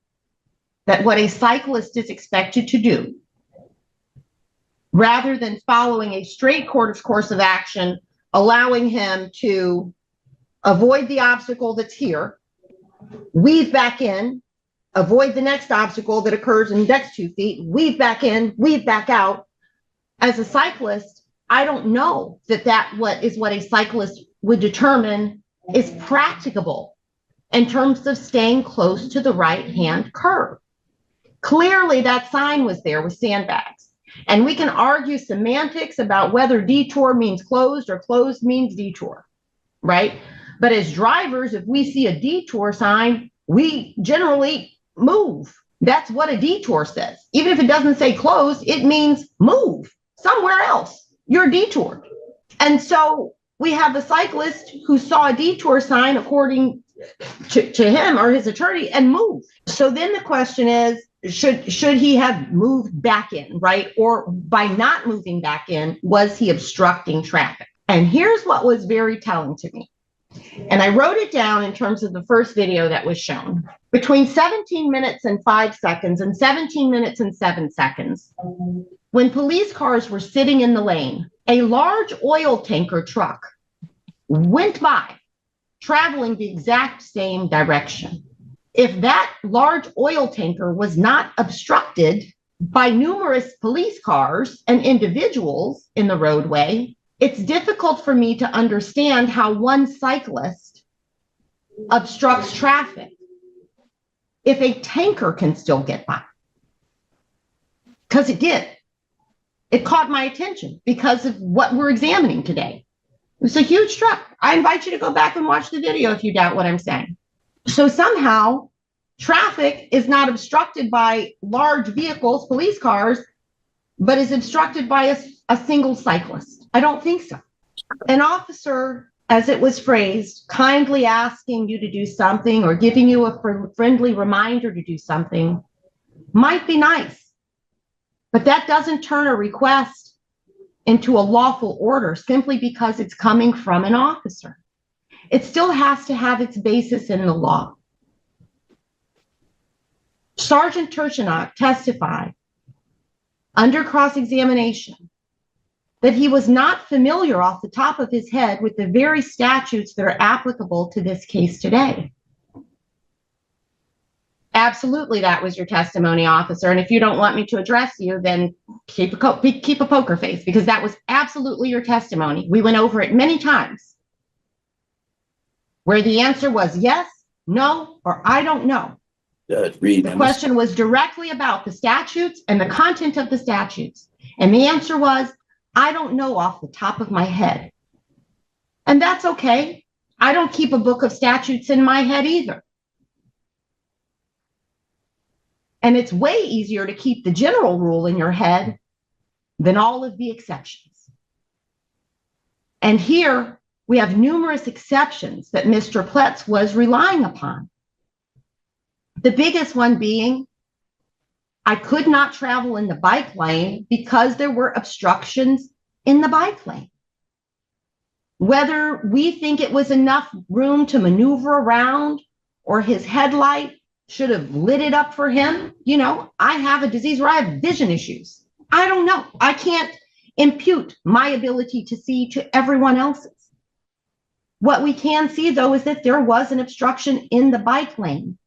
that what a cyclist is expected to do, rather than following a straight course of action, allowing him to avoid the obstacle that's here, weave back in, avoid the next obstacle that occurs in the next 2 feet, weave back in, weave back out. As a cyclist, I don't know that what a cyclist would determine is practicable in terms of staying close to the right-hand curve. Clearly, that sign was there with sandbags. And we can argue semantics about whether detour means closed or closed means detour, right? But as drivers, if we see a detour sign, we generally move. That's what a detour says. Even if it doesn't say closed, it means move somewhere else. You're detoured. And so we have the cyclist who saw a detour sign according to him or his attorney and moved. So then the question is, should he have moved back in, right? Or by not moving back in, was he obstructing traffic? And here's what was very telling to me. And I wrote it down in terms of the first video that was shown. Between 17 minutes and 5 seconds and 17 minutes and 7 seconds, when police cars were sitting in the lane, a large oil tanker truck went by, traveling the exact same direction. If that large oil tanker was not obstructed by numerous police cars and individuals in the roadway, it's difficult for me to understand how one cyclist obstructs traffic if a tanker can still get by. Because it did. It caught my attention because of what we're examining today. It was a huge truck. I invite you to go back and watch the video if you doubt what I'm saying. So somehow traffic is not obstructed by large vehicles, police cars, but is obstructed by a single cyclist. I don't think so. An officer, as it was phrased, kindly asking you to do something or giving you a friendly reminder to do something might be nice, but that doesn't turn a request into a lawful order simply because it's coming from an officer. It still has to have its basis in the law. Sergeant Tershinock testified under cross-examination that he was not familiar off the top of his head with the very statutes that are applicable to this case today. Absolutely, that was your testimony, officer. And if you don't want me to address you, then keep a poker face, because that was absolutely your testimony. We went over it many times where the answer was yes, no, or I don't know. The question was directly about the statutes and the content of the statutes. And the answer was, I don't know off the top of my head. And that's okay. I don't keep a book of statutes in my head either. And it's way easier to keep the general rule in your head than all of the exceptions. And here we have numerous exceptions that Mr. Pletz was relying upon. The biggest one being, I could not travel in the bike lane because there were obstructions in the bike lane. Whether we think it was enough room to maneuver around or his headlight should have lit it up for him. You know, I have a disease where I have vision issues. I don't know. I can't impute my ability to see to everyone else's. What we can see, though, is that there was an obstruction in the bike lane.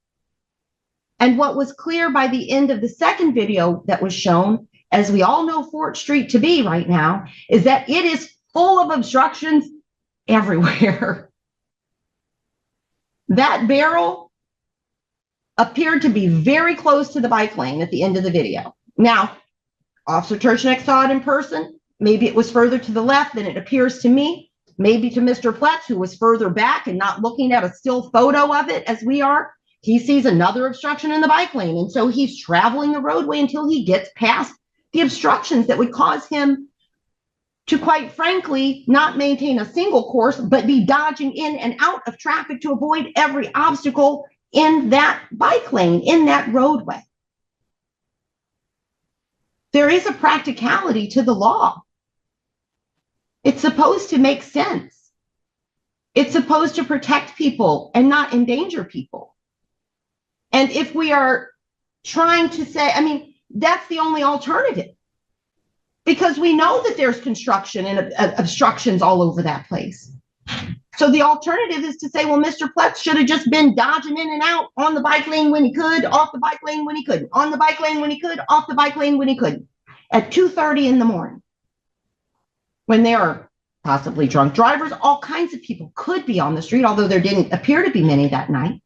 And what was clear by the end of the second video that was shown, as we all know Fort Street to be right now, is that it is full of obstructions everywhere. That barrel appeared to be very close to the bike lane at the end of the video. Now, Officer Tershinock saw it in person. Maybe it was further to the left than it appears to me. Maybe to Mr. Pletz, who was further back and not looking at a still photo of it as we are. He sees another obstruction in the bike lane. And so he's traveling the roadway until he gets past the obstructions that would cause him to, quite frankly, not maintain a single course, but be dodging in and out of traffic to avoid every obstacle in that bike lane, in that roadway. There is a practicality to the law. It's supposed to make sense. It's supposed to protect people and not endanger people. And if we are trying to say, I mean, that's the only alternative, because we know that there's construction and obstructions all over that place. So the alternative is to say, well, Mr. Pletz should have just been dodging in and out on the bike lane when he could, off the bike lane when he couldn't, on the bike lane when he could, off the bike lane when he couldn't, at 2:30 in the morning, when there are possibly drunk drivers. All kinds of people could be on the street, although there didn't appear to be many that night.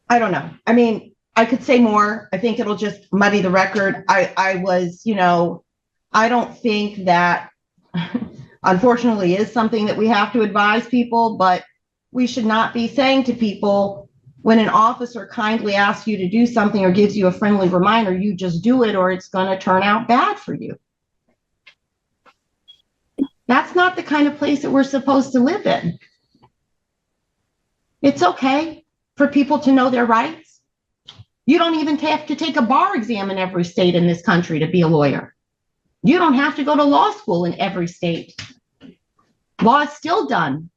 I don't know. I mean, I could say more. I think it'll just muddy the record. I don't think that, unfortunately, is something that we have to advise people, but we should not be saying to people, when an officer kindly asks you to do something or gives you a friendly reminder, you just do it or it's going to turn out bad for you. That's not the kind of place that we're supposed to live in. It's okay for people to know their rights. You don't even have to take a bar exam in every state in this country to be a lawyer. You don't have to go to law school in every state. Law is still done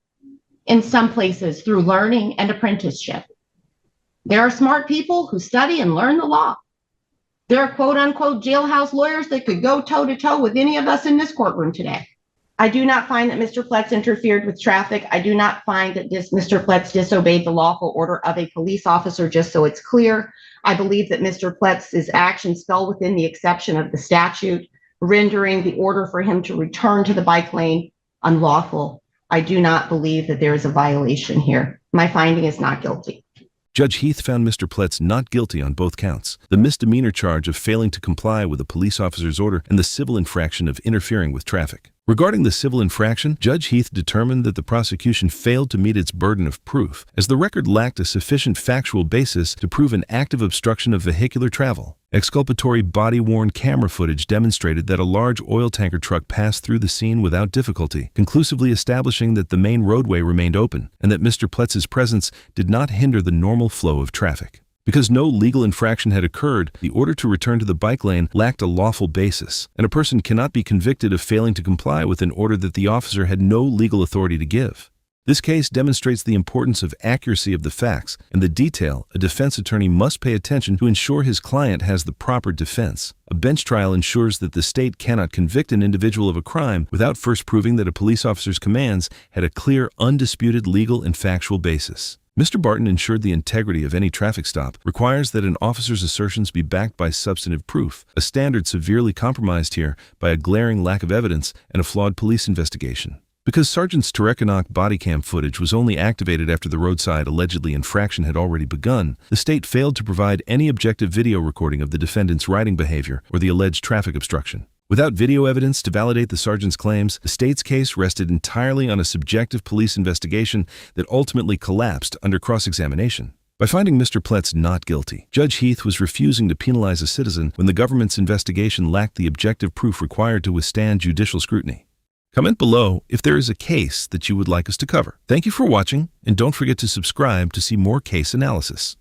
in some places through learning and apprenticeship. There are smart people who study and learn the law. There are quote unquote jailhouse lawyers that could go toe to toe with any of us in this courtroom today. I do not find that Mr. Pletz interfered with traffic. I do not find that Mr. Pletz disobeyed the lawful order of a police officer, just so it's clear. I believe that Mr. Pletz's actions fell within the exception of the statute, rendering the order for him to return to the bike lane unlawful. I do not believe that there is a violation here. My finding is not guilty. Judge Heath found Mr. Pletz not guilty on both counts, the misdemeanor charge of failing to comply with a police officer's order and the civil infraction of interfering with traffic. Regarding the civil infraction, Judge Heath determined that the prosecution failed to meet its burden of proof, as the record lacked a sufficient factual basis to prove an active obstruction of vehicular travel. Exculpatory body-worn camera footage demonstrated that a large oil tanker truck passed through the scene without difficulty, conclusively establishing that the main roadway remained open and that Mr. Pletz's presence did not hinder the normal flow of traffic. Because no legal infraction had occurred, the order to return to the bike lane lacked a lawful basis, and a person cannot be convicted of failing to comply with an order that the officer had no legal authority to give. This case demonstrates the importance of accuracy of the facts and the detail a defense attorney must pay attention to ensure his client has the proper defense. A bench trial ensures that the state cannot convict an individual of a crime without first proving that a police officer's commands had a clear, undisputed legal and factual basis. Mr. Barton ensured the integrity of any traffic stop requires that an officer's assertions be backed by substantive proof, a standard severely compromised here by a glaring lack of evidence and a flawed police investigation. Because Sergeant Starekanok body cam footage was only activated after the roadside allegedly infraction had already begun, the state failed to provide any objective video recording of the defendant's riding behavior or the alleged traffic obstruction. Without video evidence to validate the sergeant's claims, the state's case rested entirely on a subjective police investigation that ultimately collapsed under cross-examination. By finding Mr. Pletz not guilty, Judge Heath was refusing to penalize a citizen when the government's investigation lacked the objective proof required to withstand judicial scrutiny. Comment below if there is a case that you would like us to cover. Thank you for watching, and don't forget to subscribe to see more case analysis.